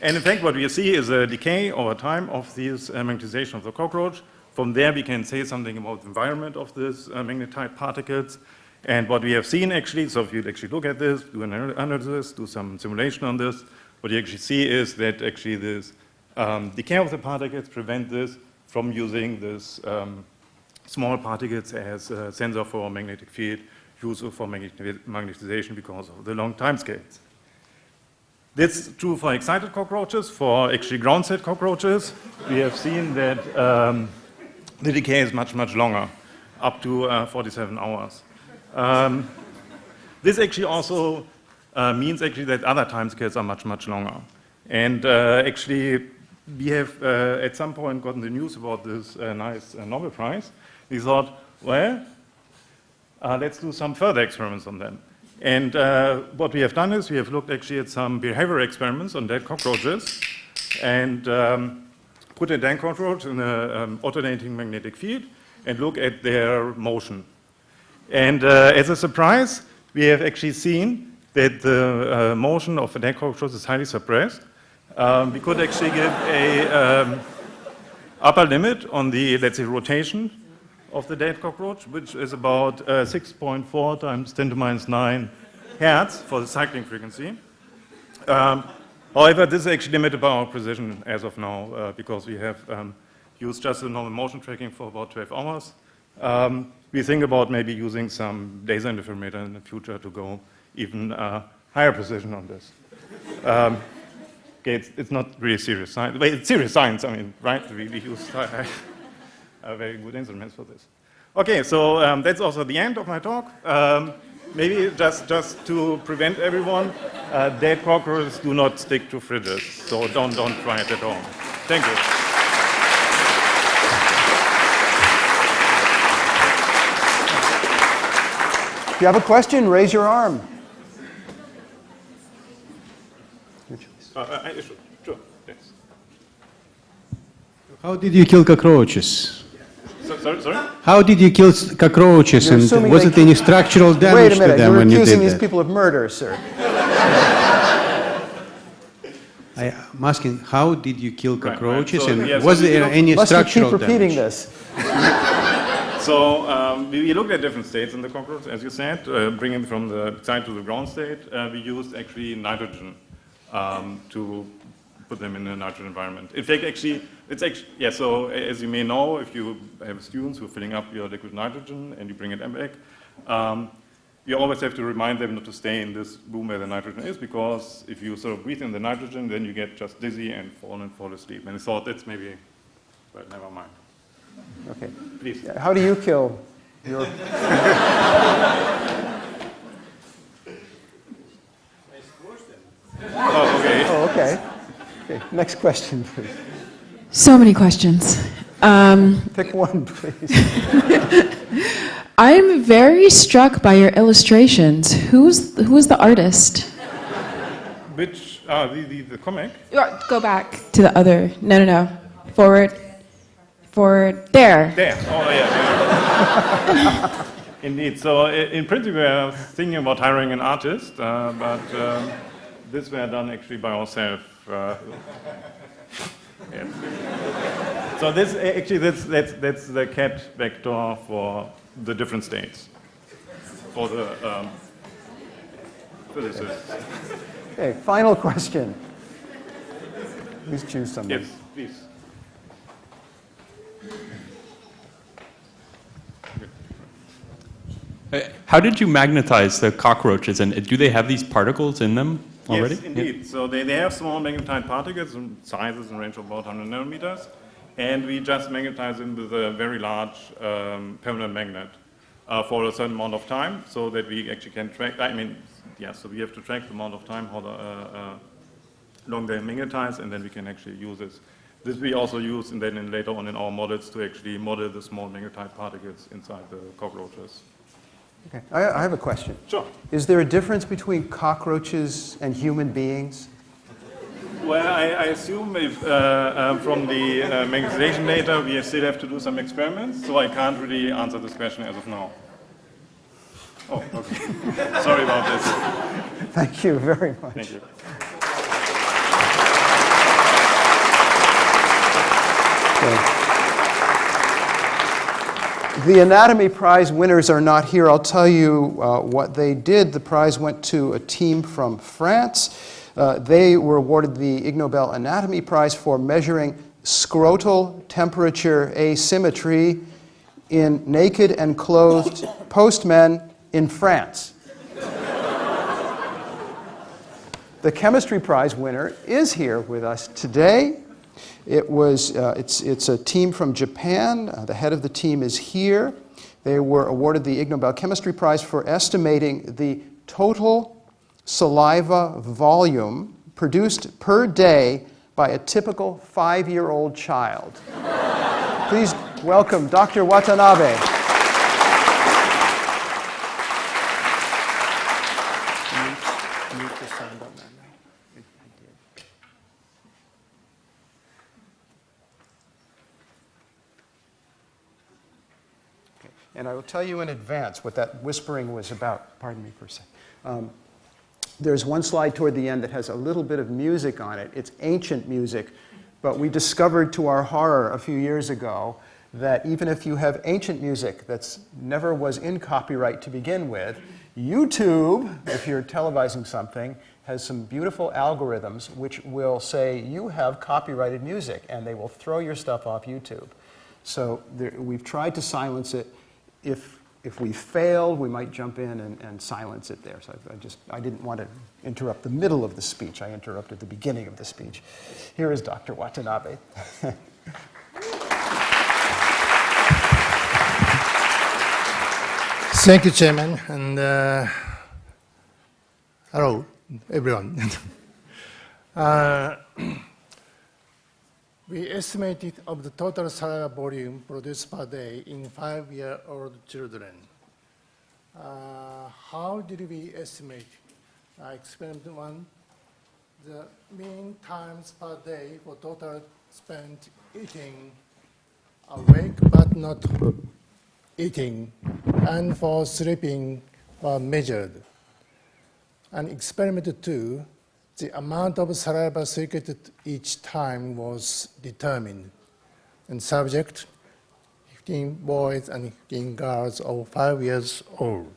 And in fact, what we see is a decay over time of this magnetization of the cockroach. From there, we can say something about the environment of these magnetized particles. And what we have seen actually, so if you actually look at this, do an analysis, do some simulation on this, what you actually see is that actually this decay of the particles prevent this from using this small particles as a sensor for magnetic field, useful for magnetization because of the long time scales. That's true for excited cockroaches. For actually ground-set cockroaches, we have seen that the decay is much, much longer. up to 47 hours. This actually also means actually that other timescales are much, much longer. And actually, we have at some point gotten the news about this nice Nobel Prize. We thought, well, let's do some further experiments on them. And what we have done is we have looked actually at some behavioral experiments on dead cockroaches and put a dead cockroach in an alternating magnetic field and look at their motion. And as a surprise, we have actually seen that the motion of a dead cockroach is highly suppressed. We could actually give a upper limit on the, let's say, rotation of the dead cockroach, which is about 6.4 times 10 to minus 9 hertz for the cycling frequency. However, this is actually limited by our precision as of now, because we have used just the normal motion tracking for about 12 hours. We think about maybe using some laser interferometer in the future to go even higher precision on this. Okay, it's not really serious science. Well, it's serious science, I mean, right? We use very good instruments for this. Okay, so that's also the end of my talk. Maybe just to prevent everyone, dead cockroaches do not stick to fridges, so don't try it at home. Thank you. If you have a question, raise your arm. Sure, yes. How did you kill cockroaches? Sorry? How did you kill cockroaches, and was it any structural damage to them when you did that? Wait a minute, you're accusing these people of murder, sir. I'm asking, how did you kill cockroaches, Right. So, and yes, was there any structural keep repeating damage? this. So we looked at different states in the cockroach, as you said, bringing from the side to the ground state. We used actually nitrogen to put them in a nitrogen environment. In fact, yeah, so as you may know, if you have students who are filling up your liquid nitrogen and you bring it back, you always have to remind them not to stay in this room where the nitrogen is, because if you sort of breathe in the nitrogen, then you get just dizzy and fall asleep. And I thought that's maybe, but never mind. Okay. Please. How do you kill your... Oh, okay. Oh, okay. Okay, next question, please. So many questions. Pick one, please. I'm very struck by your illustrations. Who's the artist? Which, the comic? Go back to the other. No. Forward. There. There. Oh, yeah. Indeed. So in principle, we are thinking about hiring an artist, but this were done actually by ourselves. Yeah. So this actually that's the cat vector for the different states for the physicists. Okay, final question. Please choose someone. Yes, please. How did you magnetize the cockroaches, and do they have these particles in them already? Yes, indeed. Yeah. So they have small magnetite particles in sizes in range of about 100 nanometers, and we just magnetize them with a very large permanent magnet for a certain amount of time, so that we actually can track. So we have to track the amount of time how long they magnetize, and then we can actually use this. This we also use, and then later on in our models to actually model the small magnetite particles inside the cockroaches. Okay. I have a question. Sure. Is there a difference between cockroaches and human beings? Well, I assume if, from the magnetization data, we still have to do some experiments, so I can't really answer this question as of now. Oh, okay. Sorry about this. Thank you very much. Thank you. Okay. The Anatomy Prize winners are not here. I'll tell you what they did. The prize went to a team from France. They were awarded the Ig Nobel Anatomy Prize for measuring scrotal temperature asymmetry in naked and clothed postmen in France. The Chemistry Prize winner is here with us today. It's a team from Japan. The head of the team is here. They were awarded the Ig Nobel Chemistry Prize for estimating the total saliva volume produced per day by a typical 5-year-old child. Please welcome Dr. Watanabe. And I will tell you in advance what that whispering was about. Pardon me for a second. There's one slide toward the end that has a little bit of music on it. It's ancient music, but we discovered to our horror a few years ago that even if you have ancient music that never was in copyright to begin with, YouTube, if you're televising something, has some beautiful algorithms which will say you have copyrighted music, and they will throw your stuff off YouTube. So we've tried to silence it. If we failed, we might jump in and silence it there. So I didn't want to interrupt the middle of the speech. I interrupted the beginning of the speech. Here is Dr. Watanabe. Thank you, Chairman, and hello, everyone. We estimated of the total saliva volume produced per day in 5-year-old children. How did we estimate? Experiment 1, the mean times per day for total spent eating, awake but not eating, and for sleeping were measured. And experiment 2, the amount of saliva secreted each time was determined. And subject, 15 boys and 15 girls of 5 years old.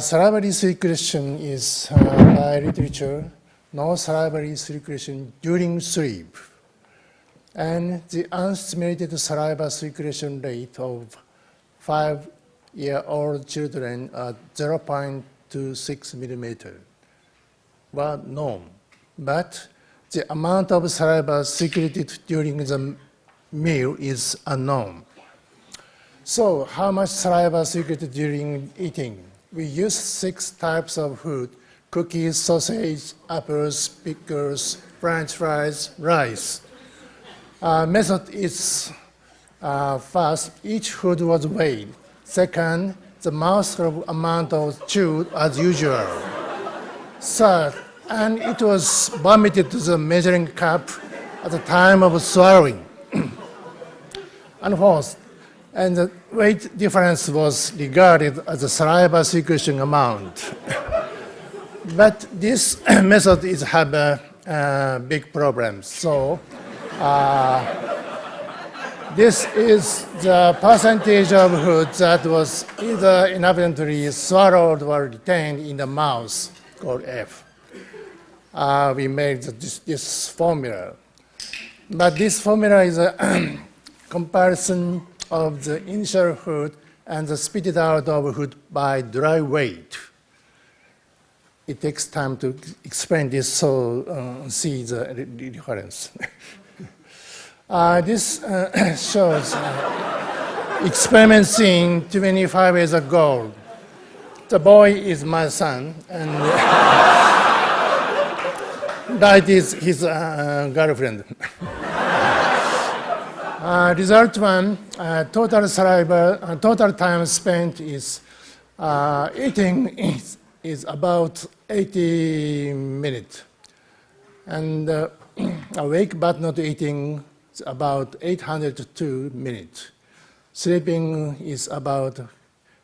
Salivary secretion is, by literature, no salivary secretion during sleep. And the unstimulated saliva secretion rate of 5-year-old children are 0.26 millimeter were known, but the amount of saliva secreted during the meal is unknown. So how much saliva secreted during eating? We use 6 types of food: cookies, sausage, apples, pickles, French fries, rice. Method is first, each food was weighed. Second, the mouthful amount was chewed as usual. Third, and it was vomited to the measuring cup at the time of swallowing. And fourth, and the weight difference was regarded as the saliva secretion amount. But this method is have a big problem. So this is the percentage of food that was either inadvertently swallowed or retained in the mouth, called F. We made this formula. But this formula is a comparison of the initial food and the spitted out of food by dry weight. It takes time to explain this, so see the difference. This shows experiment seen 25 years ago. The boy is my son, and that is his girlfriend. Result 1, total saliva, total time spent is eating is about 80 minutes, and awake but not eating is about 802 minutes. Sleeping is about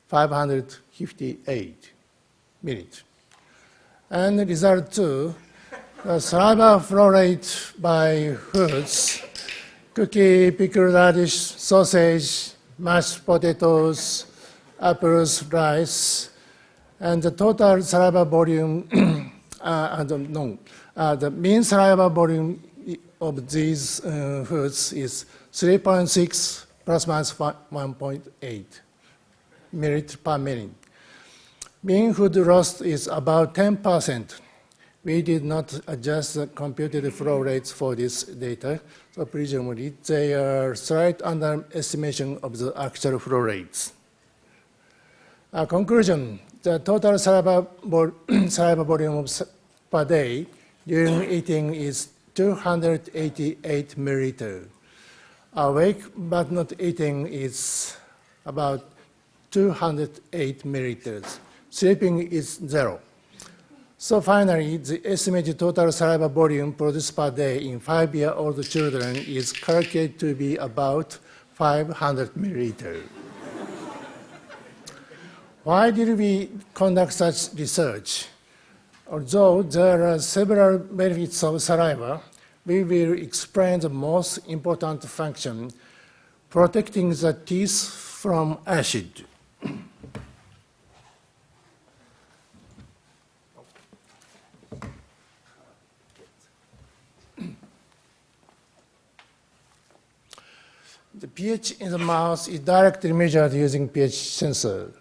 558 minutes. And result 2, the saliva flow rate by foods: cookie, pickled radish, sausage, mashed potatoes, apples, rice, and the total saliva volume, the mean saliva volume of these foods is 3.6 plus minus 1.8 milliliters per minute. Mean food loss is about 10%. We did not adjust the computed flow rates for this data, so presumably they are slight underestimation of the actual flow rates. Conclusion, the total saliva volume per day during eating is 288 milliliters. Awake but not eating is about 208 milliliters. Sleeping is 0. So finally, the estimated total saliva volume produced per day in 5-year-old children is calculated to be about 500 milliliters. Why did we conduct such research? Although there are several benefits of saliva, we will explain the most important function, protecting the teeth from acid. The pH in the mouth is directly measured using pH sensor.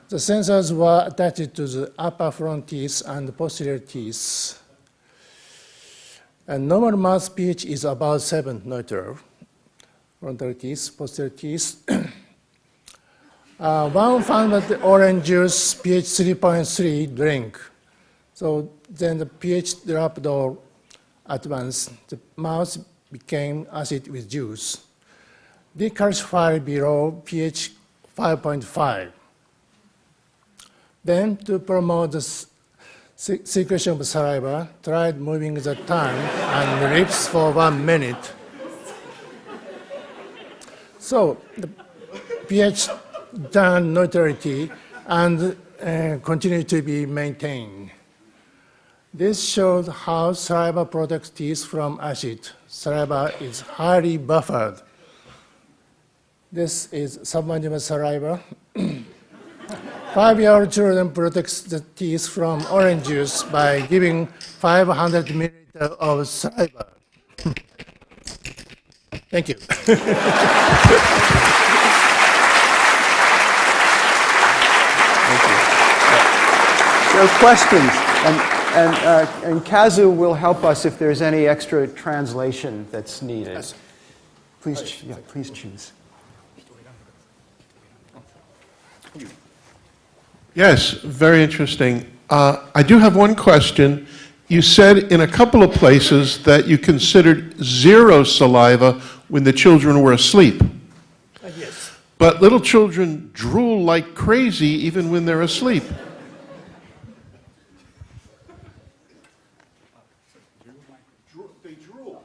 The sensors were attached to the upper front teeth and posterior teeth. And normal mouth pH is about 7 neutral. Frontal teeth, posterior teeth. One found that the orange juice pH 3.3 drink. So then the pH dropped all at once. The mouth became acid with juice. Decalcified below pH 5.5. Then, to promote the secretion of saliva, tried moving the tongue and lips for 1 minute. So the pH turned neutrality and continued to be maintained. This shows how saliva protects teeth from acid. Saliva is highly buffered. This is submandibular saliva. 5-year-old children protects the teeth from orange juice by giving 500 milliliters of saliva. Thank you. There are questions, and Kazu will help us if there's any extra translation that's needed. Yes. Please, please choose. Yes, very interesting. I do have one question. You said in a couple of places that you considered 0 saliva when the children were asleep. Yes. But little children drool like crazy even when they're asleep. They drool.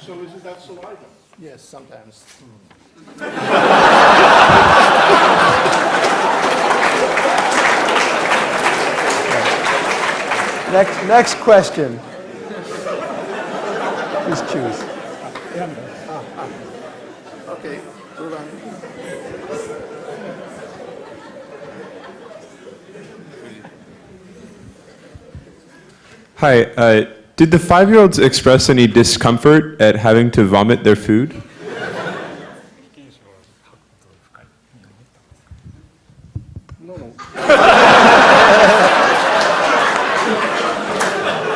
So isn't that saliva? Yes, sometimes. Next question. Please choose. Okay, move on. Hi, did the 5-year-olds express any discomfort at having to vomit their food?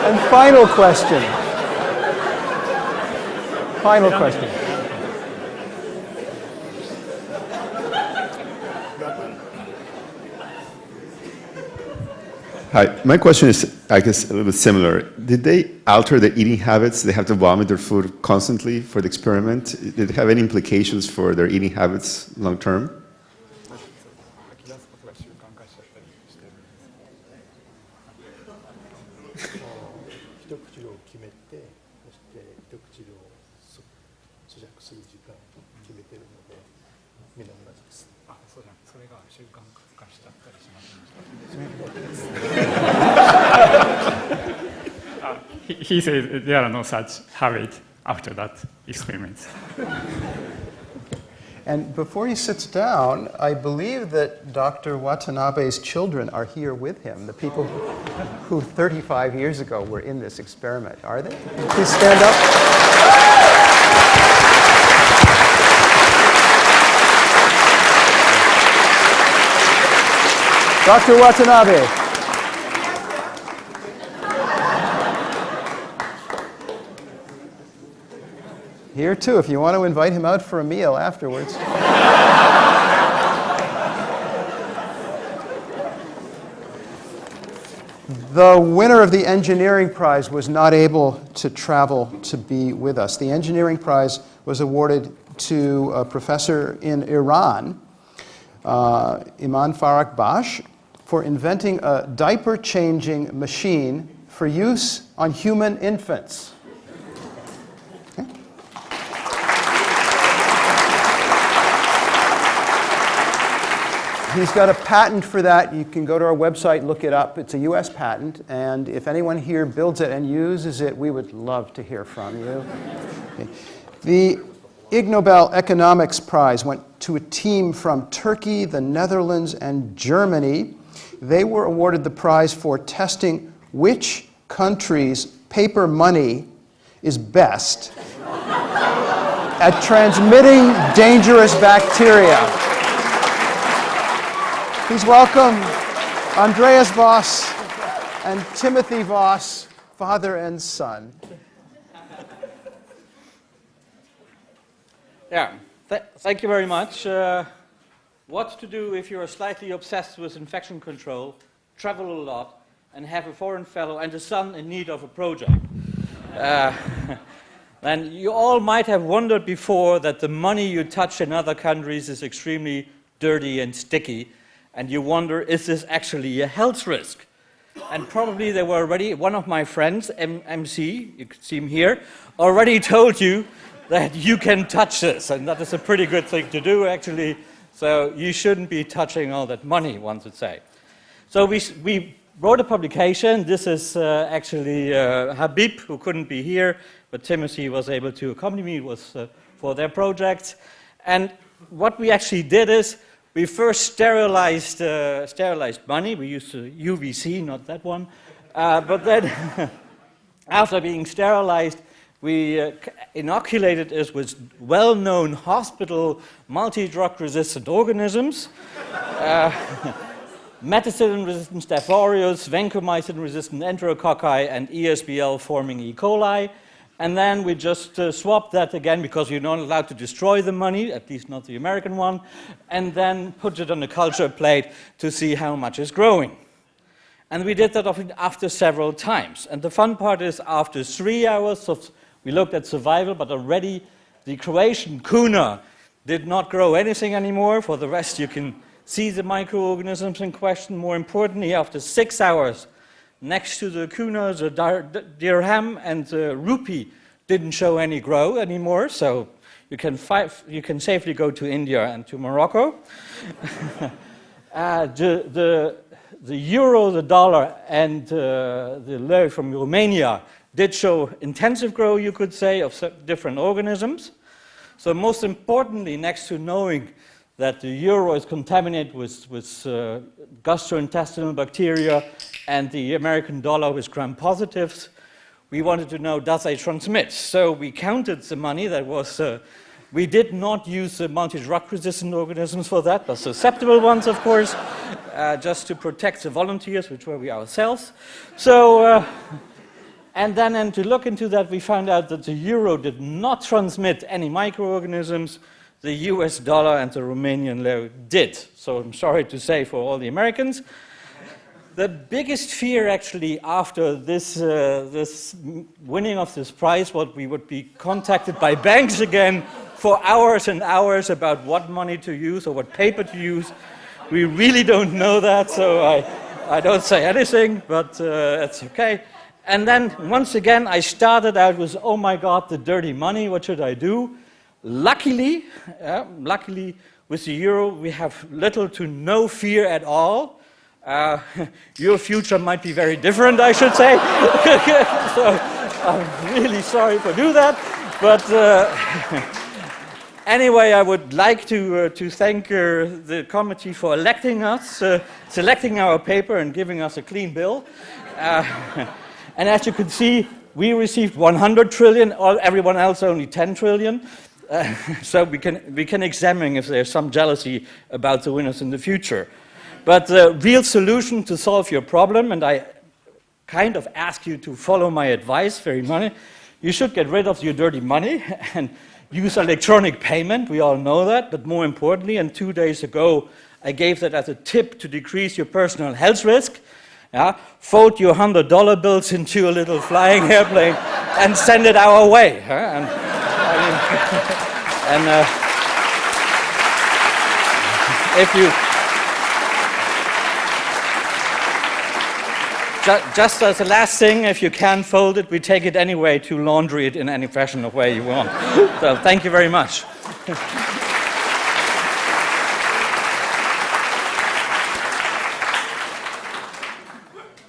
And final question. Final question. Hi, my question is, I guess, a little bit similar. Did they alter their eating habits? They have to vomit their food constantly for the experiment. Did it have any implications for their eating habits long term? He said there are no such habit after that experiment. And before he sits down, I believe that Dr. Watanabe's children are here with him, the people who 35 years ago were in this experiment. Are they? Please stand up. Dr. Watanabe. Here too, if you want to invite him out for a meal afterwards. The winner of the engineering prize was not able to travel to be with us. The engineering prize was awarded to a professor in Iran, Iman Farag Bash, for inventing a diaper-changing machine for use on human infants. Okay. He's got a patent for that. You can go to our website, look it up. It's a US patent, and if anyone here builds it and uses it, we would love to hear from you. Okay. The Ig Nobel Economics Prize went to a team from Turkey, the Netherlands, and Germany. They were awarded the prize for testing which country's paper money is best at transmitting dangerous bacteria. Please welcome Andreas Voss and Timothy Voss, father and son. Yeah, thank you very much. What to do if you're slightly obsessed with infection control, travel a lot, and have a foreign fellow and a son in need of a project? Then you all might have wondered before that the money you touch in other countries is extremely dirty and sticky, and you wonder, is this actually a health risk? And probably there were already, one of my friends, MC, you can see him here, already told you that you can touch this, and that is a pretty good thing to do, actually. So you shouldn't be touching all that money, one would say. So we wrote a publication. This is actually Habib, who couldn't be here, but Timothy was able to accompany me. It was for their project. And what we actually did is we first sterilized money. We used UVC, not that one. But then, after being sterilized, we inoculated it with well-known hospital multi-drug resistant organisms, methicillin-resistant Staph aureus, vancomycin-resistant enterococci, and ESBL-forming E. coli. And then we just swapped that again, because you're not allowed to destroy the money, at least not the American one, and then put it on a culture plate to see how much is growing. And we did that after several times. And the fun part is, after 3 hours we looked at survival, but already the Croatian kuna did not grow anything anymore. For the rest, you can see the microorganisms in question. More importantly, after 6 hours, next to the kuna, the dirham and the rupee didn't show any grow anymore. So you can safely go to India and to Morocco. The euro, the dollar, and the leu from Romania did show intensive growth, you could say, of different organisms. So most importantly, next to knowing that the euro is contaminated with gastrointestinal bacteria and the American dollar with gram-positives, we wanted to know, does they transmit? So we counted the money that was, we did not use the multi-drug resistant organisms for that, but susceptible ones, of course, just to protect the volunteers, which were we ourselves. So, and then to look into that, we found out that the euro did not transmit any microorganisms. The US dollar and the Romanian leu did. So I'm sorry to say for all the Americans. The biggest fear, actually, after this winning of this prize, was we would be contacted by banks again for hours and hours about what money to use or what paper to use. We really don't know that, so I don't say anything, but it's okay. And then, once again, I started out with, oh my God, the dirty money, what should I do? Luckily, with the euro, we have little to no fear at all. Your future might be very different, I should say. So I'm really sorry for doing that. But anyway, I would like to thank the committee for electing us, selecting our paper and giving us a clean bill. And as you can see, we received 100 trillion, everyone else only 10 trillion. So we can examine if there's some jealousy about the winners in the future. But the real solution to solve your problem, and I kind of ask you to follow my advice very much, you should get rid of your dirty money and use electronic payment, we all know that, but more importantly, and 2 days ago, I gave that as a tip to decrease your personal health risk. Yeah? Fold your $100 bills into a little flying airplane and send it our way. Huh? And, I mean, if you just as a last thing, if you can't fold it, we take it anyway to laundry it in any fashion of way you want. So thank you very much.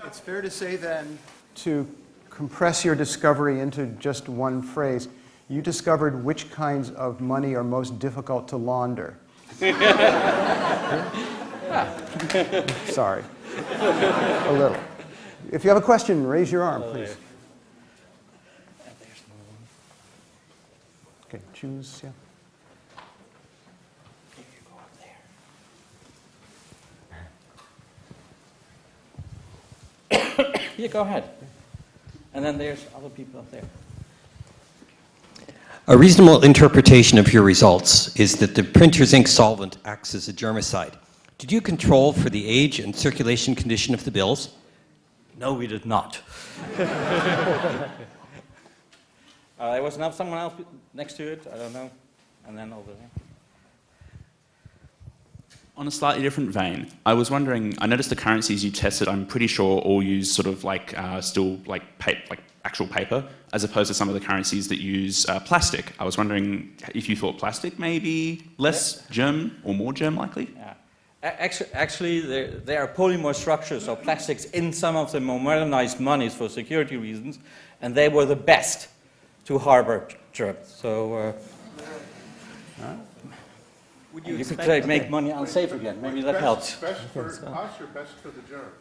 It's fair to say then, to compress your discovery into just one phrase, you discovered which kinds of money are most difficult to launder. Sorry. A little. If you have a question, raise your arm, please. Okay, choose, yeah. Yeah, go ahead. And then there's other people up there. A reasonable interpretation of your results is that the printer's ink solvent acts as a germicide. Did you control for the age and circulation condition of the bills? No, we did not. There was someone else next to it, I don't know, and then over there. On a slightly different vein, I was wondering, I noticed the currencies you tested, I'm pretty sure all use sort of like still like actual paper, as opposed to some of the currencies that use plastic. I was wondering if you thought plastic may be less germ or more germ likely? Yeah. Actually, there are polymer structures of plastics in some of the more modernized monies for security reasons, and they were the best to harbor germs. So Would you could make money unsafe again. Maybe that helps. Best for us or best for the germs?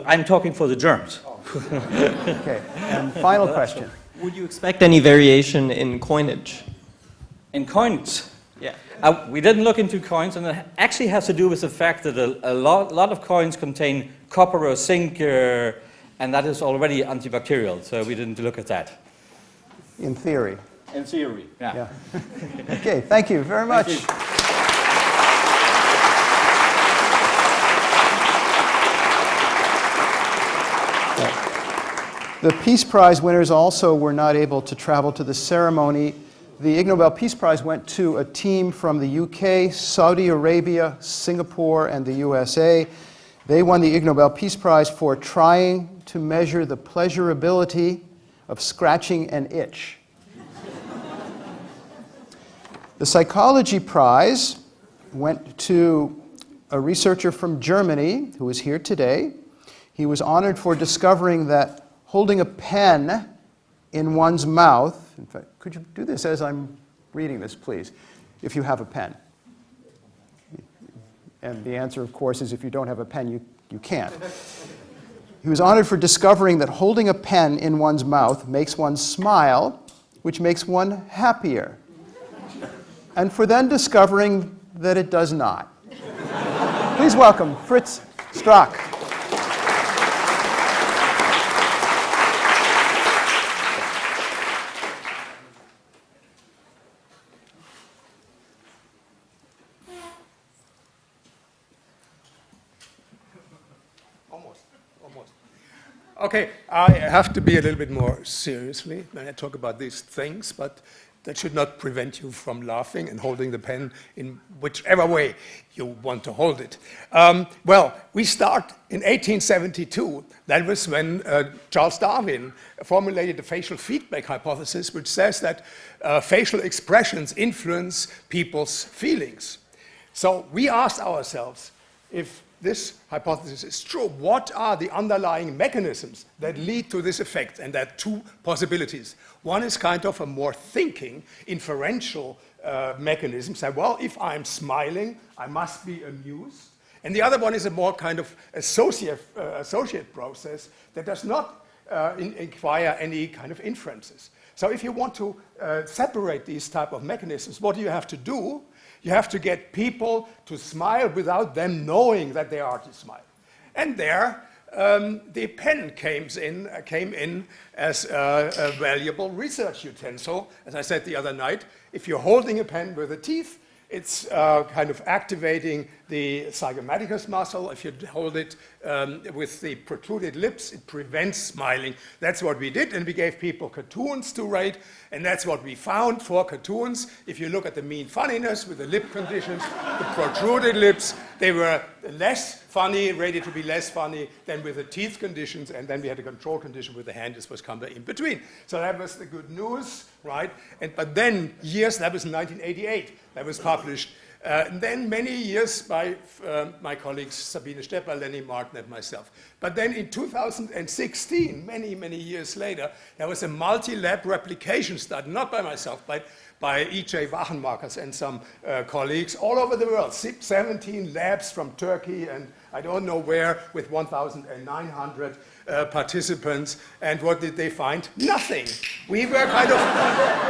I'm talking for the germs. Okay, and final question. Would you expect any variation in coinage? In coins? Yeah. We didn't look into coins, and it actually has to do with the fact that a lot of coins contain copper or zinc, and that is already antibacterial, so we didn't look at that. In theory. In theory, yeah. Okay, thank you very much. Thank you. The Peace Prize winners also were not able to travel to the ceremony. The Ig Nobel Peace Prize went to a team from the UK, Saudi Arabia, Singapore, and the USA. They won the Ig Nobel Peace Prize for trying to measure the pleasurability of scratching an itch. The Psychology Prize went to a researcher from Germany who is here today. He was honored for discovering that holding a pen in one's mouth, in fact, could you do this as I'm reading this, please, if you have a pen? And the answer, of course, is if you don't have a pen, you can't. He was honored for discovering that holding a pen in one's mouth makes one smile, which makes one happier. And for then discovering that it does not. Please welcome Fritz Strack. Okay, I have to be a little bit more seriously when I talk about these things, but that should not prevent you from laughing and holding the pen in whichever way you want to hold it. Well, we start in 1872. That was when Charles Darwin formulated the facial feedback hypothesis, which says that facial expressions influence people's feelings. So we asked ourselves, if this hypothesis is true, what are the underlying mechanisms that lead to this effect? And there are two possibilities. One is kind of a more thinking, inferential mechanism. Say, well, if I'm smiling, I must be amused. And the other one is a more kind of associate process that does not inquire any kind of inferences. So if you want to separate these type of mechanisms, what do you have to do? You have to get people to smile without them knowing that they are to smile. And there, the pen came in as a valuable research utensil. As I said the other night, if you're holding a pen with the teeth, it's kind of activating the zygomaticus muscle. If you hold it with the protruded lips, it prevents smiling. That's what we did, and we gave people cartoons to rate, and that's what we found for cartoons. If you look at the mean funniness with the lip conditions, the protruded lips, they were less funny, rated to be less funny than with the teeth conditions, and then we had a control condition with the hand. This was kind of in between. So that was the good news, right? But then, that was in 1988, that was published. And then many years by my colleagues Sabine Stepper, Lenny Martin, and myself. But then in 2016, many years later, there was a multi-lab replication study, not by myself, but by E.J. Wachenmakers and some colleagues all over the world, 17 labs from Turkey and I don't know where, with 1,900 participants. And what did they find? Nothing. We were kind of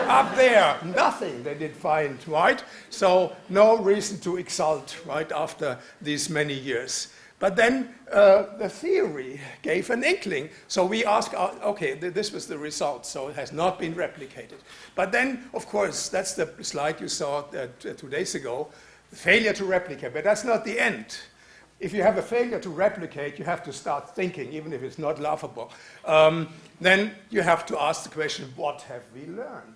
up there. Nothing they did find, right? So no reason to exult, right, after these many years. But then the theory gave an inkling. So we asked, okay, this was the result, so it has not been replicated. But then, of course, that's the slide you saw 2 days ago, failure to replicate. But that's not the end. If you have a failure to replicate, you have to start thinking, even if it's not laughable. Then you have to ask the question, what have we learned?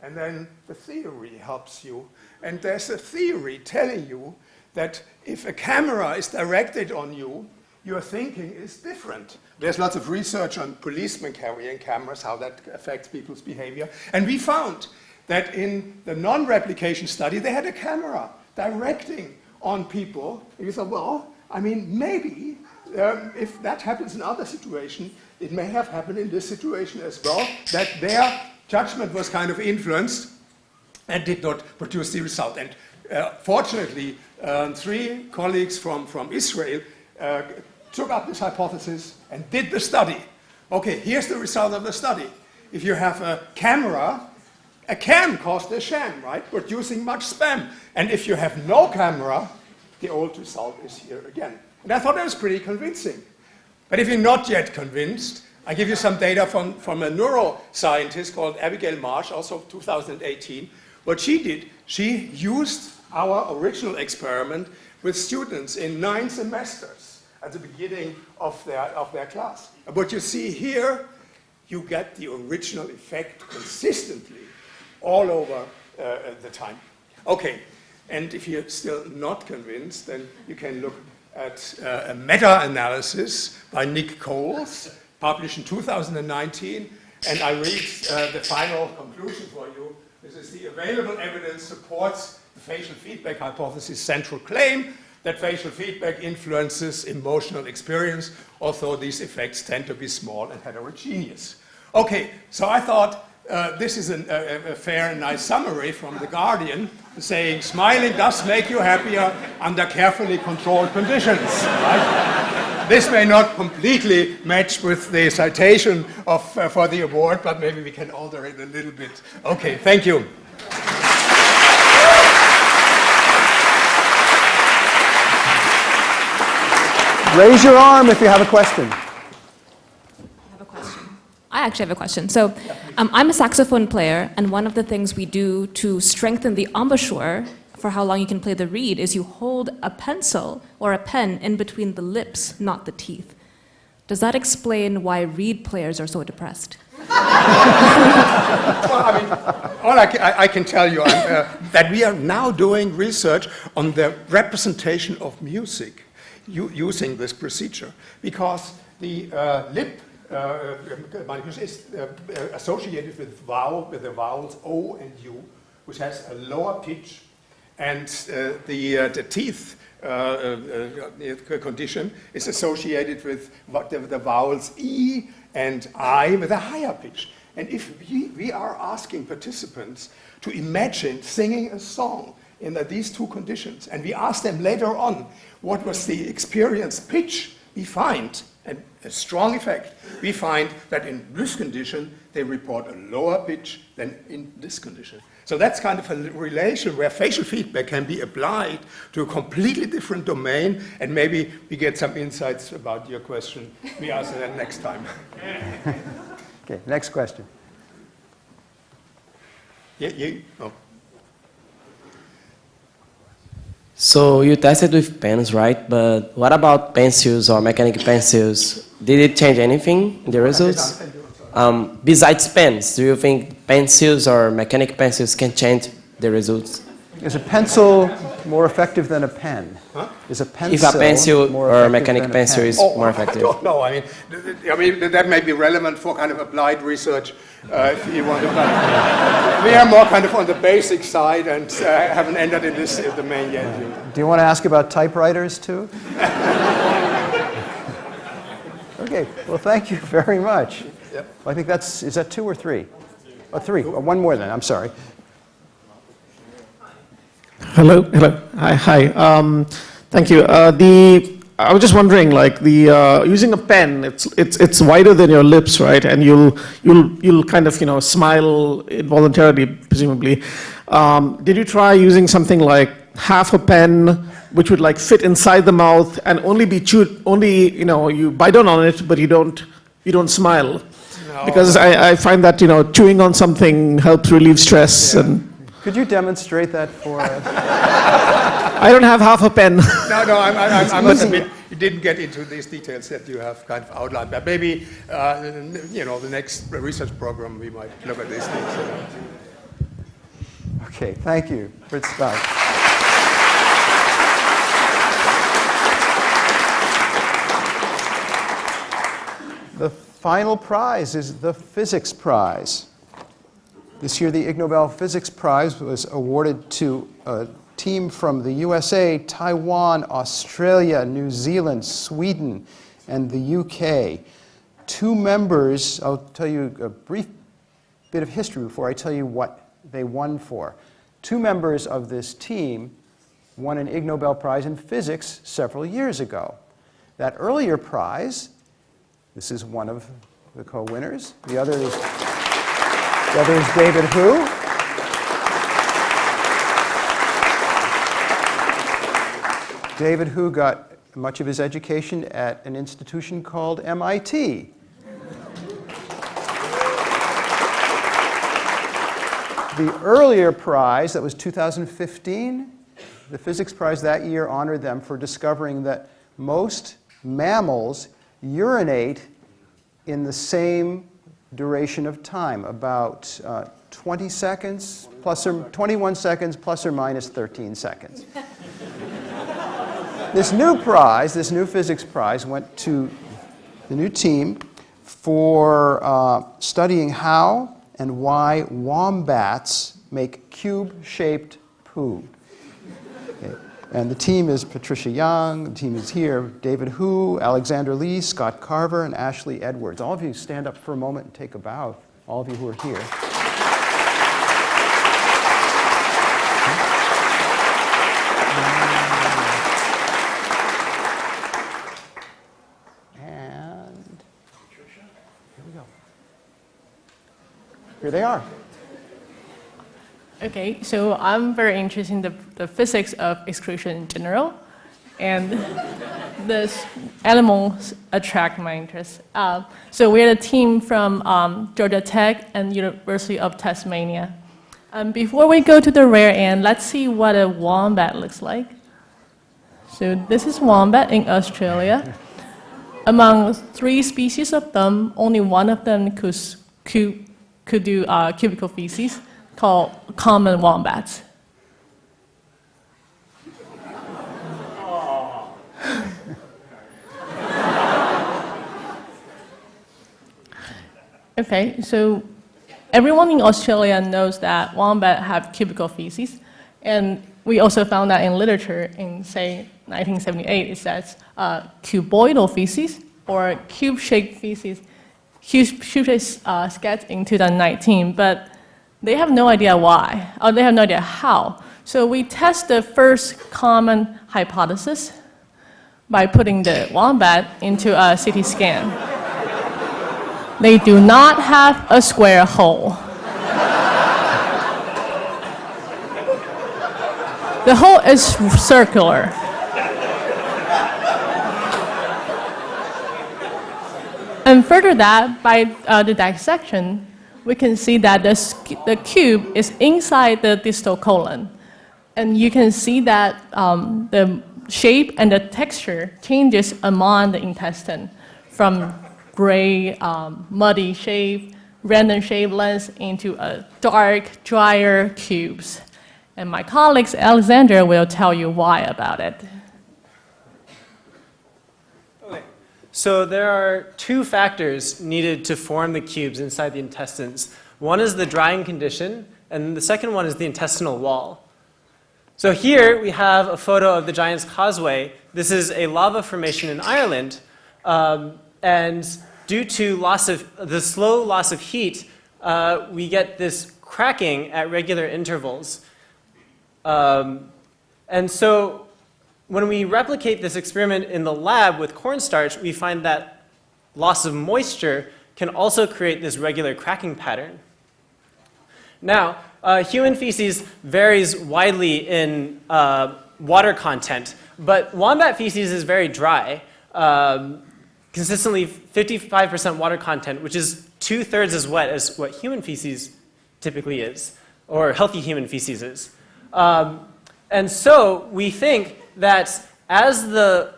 And then the theory helps you. And there's a theory telling you that if a camera is directed on you, your thinking is different. There's lots of research on policemen carrying cameras, how that affects people's behavior. And we found that in the non-replication study, they had a camera directing on people. And you thought, well, I mean, maybe if that happens in other situations, it may have happened in this situation as well, that their judgment was kind of influenced and did not produce the result. And fortunately, 3 colleagues from Israel took up this hypothesis and did the study. Okay, here's the result of the study. If you have a camera, a cam costs a sham, right? Producing much spam. And if you have no camera, the old result is here again. And I thought that was pretty convincing. But if you're not yet convinced, I give you some data from a neuroscientist called Abigail Marsh, also 2018. What she did, she used our original experiment with students in 9 semesters at the beginning of their class. And what you see here, you get the original effect consistently all over the time. Okay, and if you're still not convinced, then you can look at a meta-analysis by Nick Coles, published in 2019, and I read the final conclusion for you. This is the available evidence supports the facial feedback hypothesis' central claim that facial feedback influences emotional experience, although these effects tend to be small and heterogeneous. Okay, so I thought this is a fair and nice summary from The Guardian, saying smiling does make you happier under carefully controlled conditions. Right? This may not completely match with the citation for the award, but maybe we can alter it a little bit. Okay, thank you. Raise your arm if you have a question. I actually have a question. So I'm a saxophone player, and one of the things we do to strengthen the embouchure for how long you can play the reed is you hold a pencil or a pen in between the lips, not the teeth. Does that explain why reed players are so depressed? Well, I mean, all I can tell you that we are now doing research on the representation of music using this procedure, because the lip manipulation is associated with the vowels O and U, which has a lower pitch, and the teeth condition is associated with the vowels E and I with a higher pitch. And if we are asking participants to imagine singing a song in these 2 conditions, and we ask them later on what was the experienced pitch, we find, and a strong effect, we find that in this condition, they report a lower pitch than in this condition. So that's kind of a relation where facial feedback can be applied to a completely different domain, and maybe we get some insights about your question. We answer that next time. Okay, next question. Oh. So you tested with pens, right? But what about pencils or mechanical pencils? Did it change anything in the results? Besides pens, do you think pencils or mechanical pencils can change the results? Is a pencil more effective than a pen? Huh? Is a pencil if a pencil more or a mechanical pencil is Oh, more effective? I don't know. I mean, that may be relevant for kind of applied research if you want to. We are more kind of on the basic side and haven't entered in this domain yet. Do you want to ask about typewriters too? Okay. Well, thank you very much. Yep. I think is that 2 or 3? Oh, 3. Oh, one more then. I'm sorry. Hello. Hi. Thank you. I was just wondering, like using a pen, it's wider than your lips, right? And you'll kind of smile involuntarily, presumably. Did you try using something like half a pen, which would like fit inside the mouth and only be chewed? Only you bite down on it, but you don't smile. No. Because I find that chewing on something helps relieve stress and. Could you demonstrate that for us? I don't have half a pen. No, I must admit, you didn't get into these details that you have kind of outlined. But maybe, the next research program, we might look at these things. Okay, thank you. Fritz Stark. The final prize is the Physics Prize. This year, the Ig Nobel Physics Prize was awarded to a team from the USA, Taiwan, Australia, New Zealand, Sweden, and the UK. 2 members, I'll tell you a brief bit of history before I tell you what they won for. 2 members of this team won an Ig Nobel Prize in Physics several years ago. That earlier prize, this is one of the co-winners. The other is David Hu. David Hu got much of his education at an institution called MIT. The earlier prize, that was 2015, the Physics Prize that year honored them for discovering that most mammals urinate in the same duration of time, about 20 seconds, 21 seconds, plus or minus 13 seconds. This new prize, this new physics prize, went to the new team for studying how and why wombats make cube-shaped poo. Okay. And the team is Patricia Young, the team is here, David Hu, Alexander Lee, Scott Carver, and Ashley Edwards. All of you stand up for a moment and take a bow, all of you who are here. And here we go. Here they are. Okay, so I'm very interested in the physics of excretion in general, and these animals attract my interest. So we're a team from Georgia Tech and University of Tasmania. Before we go to the rare end, let's see what a wombat looks like. So this is wombat in Australia. Among 3 species of them, only one of them could do cubical feces, called common wombats. Okay, so everyone in Australia knows that wombat have cubical feces, and we also found that in literature in, say, 1978, it says cuboidal feces or cube-shaped feces, cube-shaped sketch in 2019, but they have no idea why, or they have no idea how. So we test the first common hypothesis. by putting the wombat into a CT scan. They do not have a square hole. The hole is circular. And further that, by the dissection, we can see that the cube is inside the distal colon. And you can see that the shape and the texture changes among the intestine from gray, muddy shape, random shape lens into a dark, drier cubes. And my colleague Alexander will tell you why about it. Okay. So there are two factors needed to form the cubes inside the intestines. One is the drying condition, and the second one is the intestinal wall. So here we have a photo of the Giant's Causeway. This is a lava formation in Ireland, and due to the slow loss of heat, we get this cracking at regular intervals. And so when we replicate this experiment in the lab with cornstarch, we find that loss of moisture can also create this regular cracking pattern. Now, human feces varies widely in water content, but wombat feces is very dry, consistently 55% water content, which is 2/3 as wet as what human feces typically is, or healthy human feces is. And so we think that as the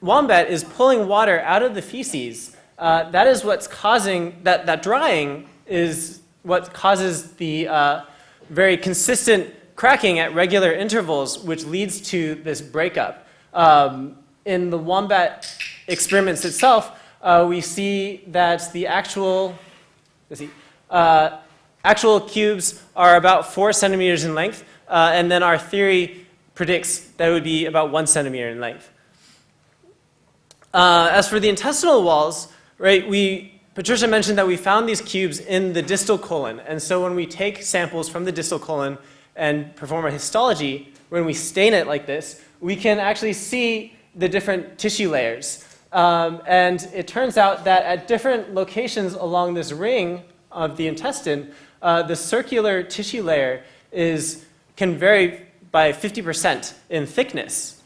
wombat is pulling water out of the feces, that is what's causing, that drying is what causes the very consistent cracking at regular intervals, which leads to this breakup. In the wombat experiments itself, we see that the actual cubes are about 4 centimeters in length, and then our theory predicts that it would be about 1 centimeter in length. As for the intestinal walls, right, Patricia mentioned that we found these cubes in the distal colon, and so when we take samples from the distal colon and perform a histology, when we stain it like this, we can actually see the different tissue layers. And it turns out that at different locations along this ring of the intestine, the circular tissue layer can vary by 50% in thickness.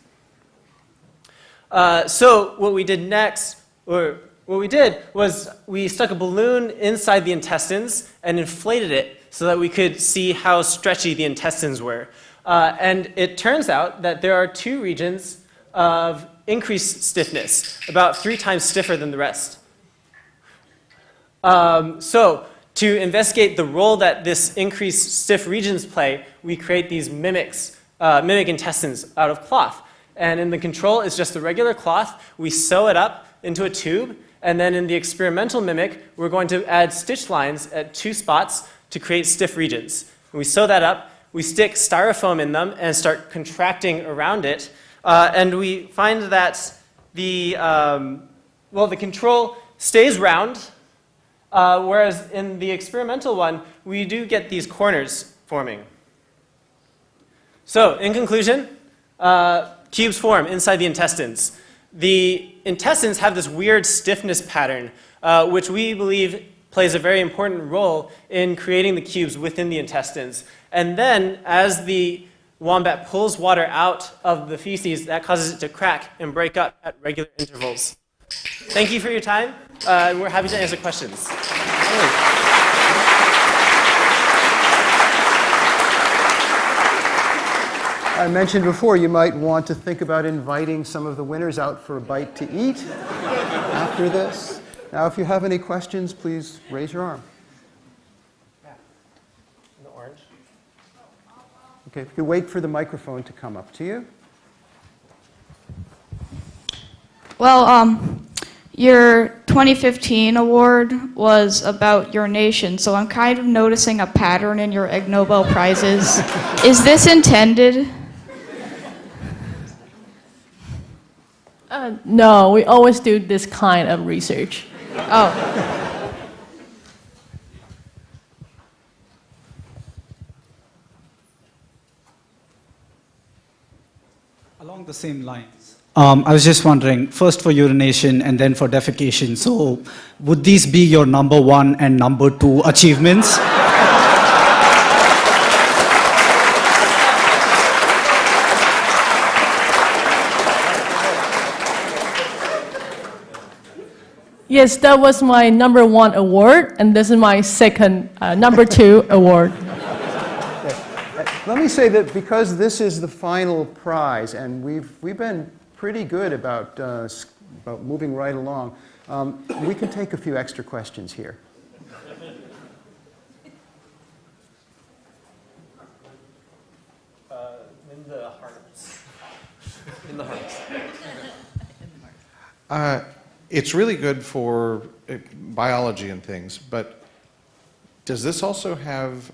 So what we did next, or what we did was we stuck a balloon inside the intestines and inflated it so that we could see how stretchy the intestines were. And it turns out that there are 2 regions of increased stiffness, about 3 times stiffer than the rest. So to investigate the role that this increased stiff regions play, we create these mimic intestines out of cloth. And in the control, it's just the regular cloth. We sew it up into a tube, and then in the experimental mimic, we're going to add stitch lines at 2 spots to create stiff regions. And we sew that up, we stick styrofoam in them and start contracting around it, and we find that the control stays round, whereas in the experimental one, we do get these corners forming. So, in conclusion, cubes form inside the intestines. The intestines have this weird stiffness pattern, which we believe plays a very important role in creating the cubes within the intestines. And then, as the wombat pulls water out of the feces, that causes it to crack and break up at regular intervals. Thank you for your time, and we're happy to answer questions. I mentioned before you might want to think about inviting some of the winners out for a bite to eat after this. Now, if you have any questions, please raise your arm. The orange. Okay, if you could wait for the microphone to come up to you. Well, your 2015 award was about your nation, so I'm kind of noticing a pattern in your Ig Nobel Prizes. Is this intended? No, we always do this kind of research. Oh. Along the same lines, I was just wondering, first for urination and then for defecation. So would these be your number 1 and number 2 achievements? Yes, that was my number 1 award, and this is my second, number 2 award. Let me say that because this is the final prize, and we've been pretty good about moving right along, we can take a few extra questions here. In the hearts. In the hearts. It's really good for biology and things, but does this also have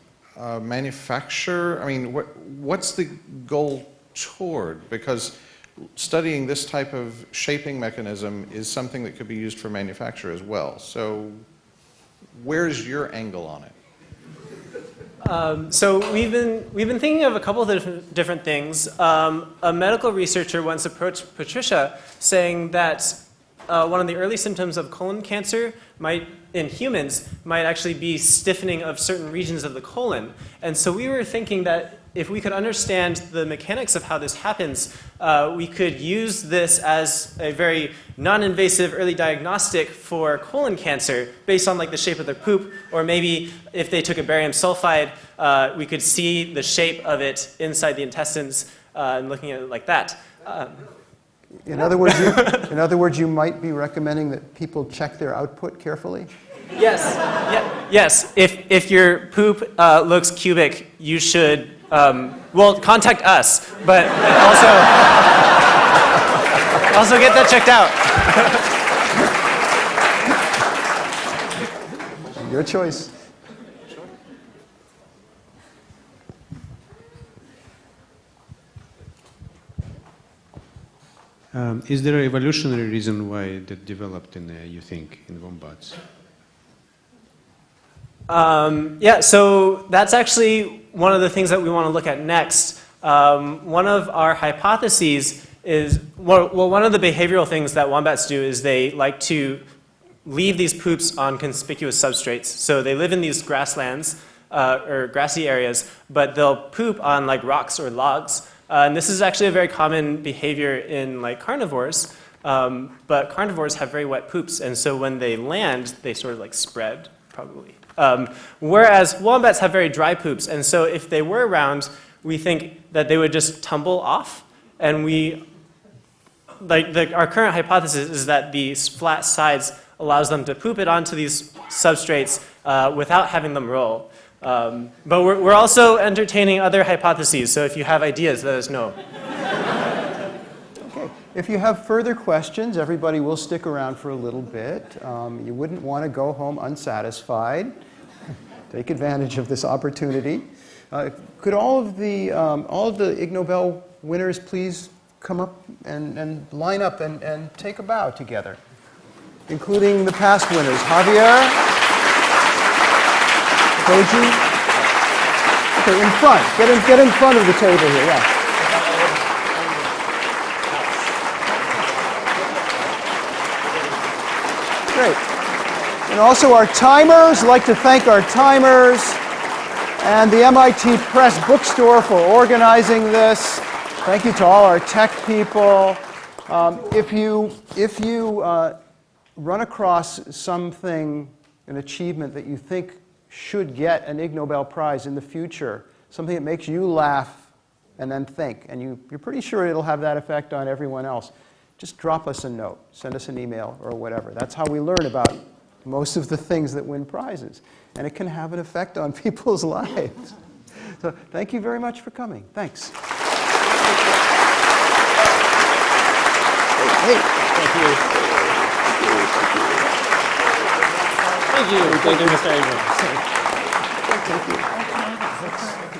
manufacture? I mean, what's the goal toward? Because studying this type of shaping mechanism is something that could be used for manufacture as well. So where's your angle on it? So we've been thinking of a couple of different things. A medical researcher once approached Patricia saying that one of the early symptoms of colon cancer in humans might actually be stiffening of certain regions of the colon. And so we were thinking that if we could understand the mechanics of how this happens, we could use this as a very non-invasive early diagnostic for colon cancer based on like the shape of their poop, or maybe if they took a barium sulfide, we could see the shape of it inside the intestines and looking at it like that. In other words, you might be recommending that people check their output carefully? Yes. Yes. If your poop looks cubic, you should well contact us, but also get that checked out. Your choice. Is there an evolutionary reason why that developed you think, in wombats? Yeah, so that's actually one of the things that we want to look at next. One of our hypotheses is, one of the behavioral things that wombats do is they like to leave these poops on conspicuous substrates. So they live in these grasslands or grassy areas, but they'll poop on like rocks or logs. And this is actually a very common behavior in like carnivores, but carnivores have very wet poops, and so when they land, they sort of like spread, probably. Whereas wombats have very dry poops, and so if they were around, we think that they would just tumble off, and our current hypothesis is that these flat sides allows them to poop it onto these substrates without having them roll. But we're also entertaining other hypotheses, so if you have ideas, let us know. Okay. If you have further questions, everybody will stick around for a little bit. You wouldn't want to go home unsatisfied. Take advantage of this opportunity. Could all of the Ig Nobel winners please come up and line up and take a bow together, including the past winners, Javier, Koji. Okay, in front. Get in front of the table here. Yeah. Great. And also our timers. I'd like to thank our timers and the MIT Press Bookstore for organizing this. Thank you to all our tech people. If you run across something, an achievement that you think should get an Ig Nobel Prize in the future, something that makes you laugh and then think, and you're pretty sure it'll have that effect on everyone else, just drop us a note, send us an email or whatever. That's how we learn about most of the things that win prizes. And it can have an effect on people's lives. So thank you very much for coming. Thanks. Hey. Thank you. Thank you, Mr. Abrams. Thank you.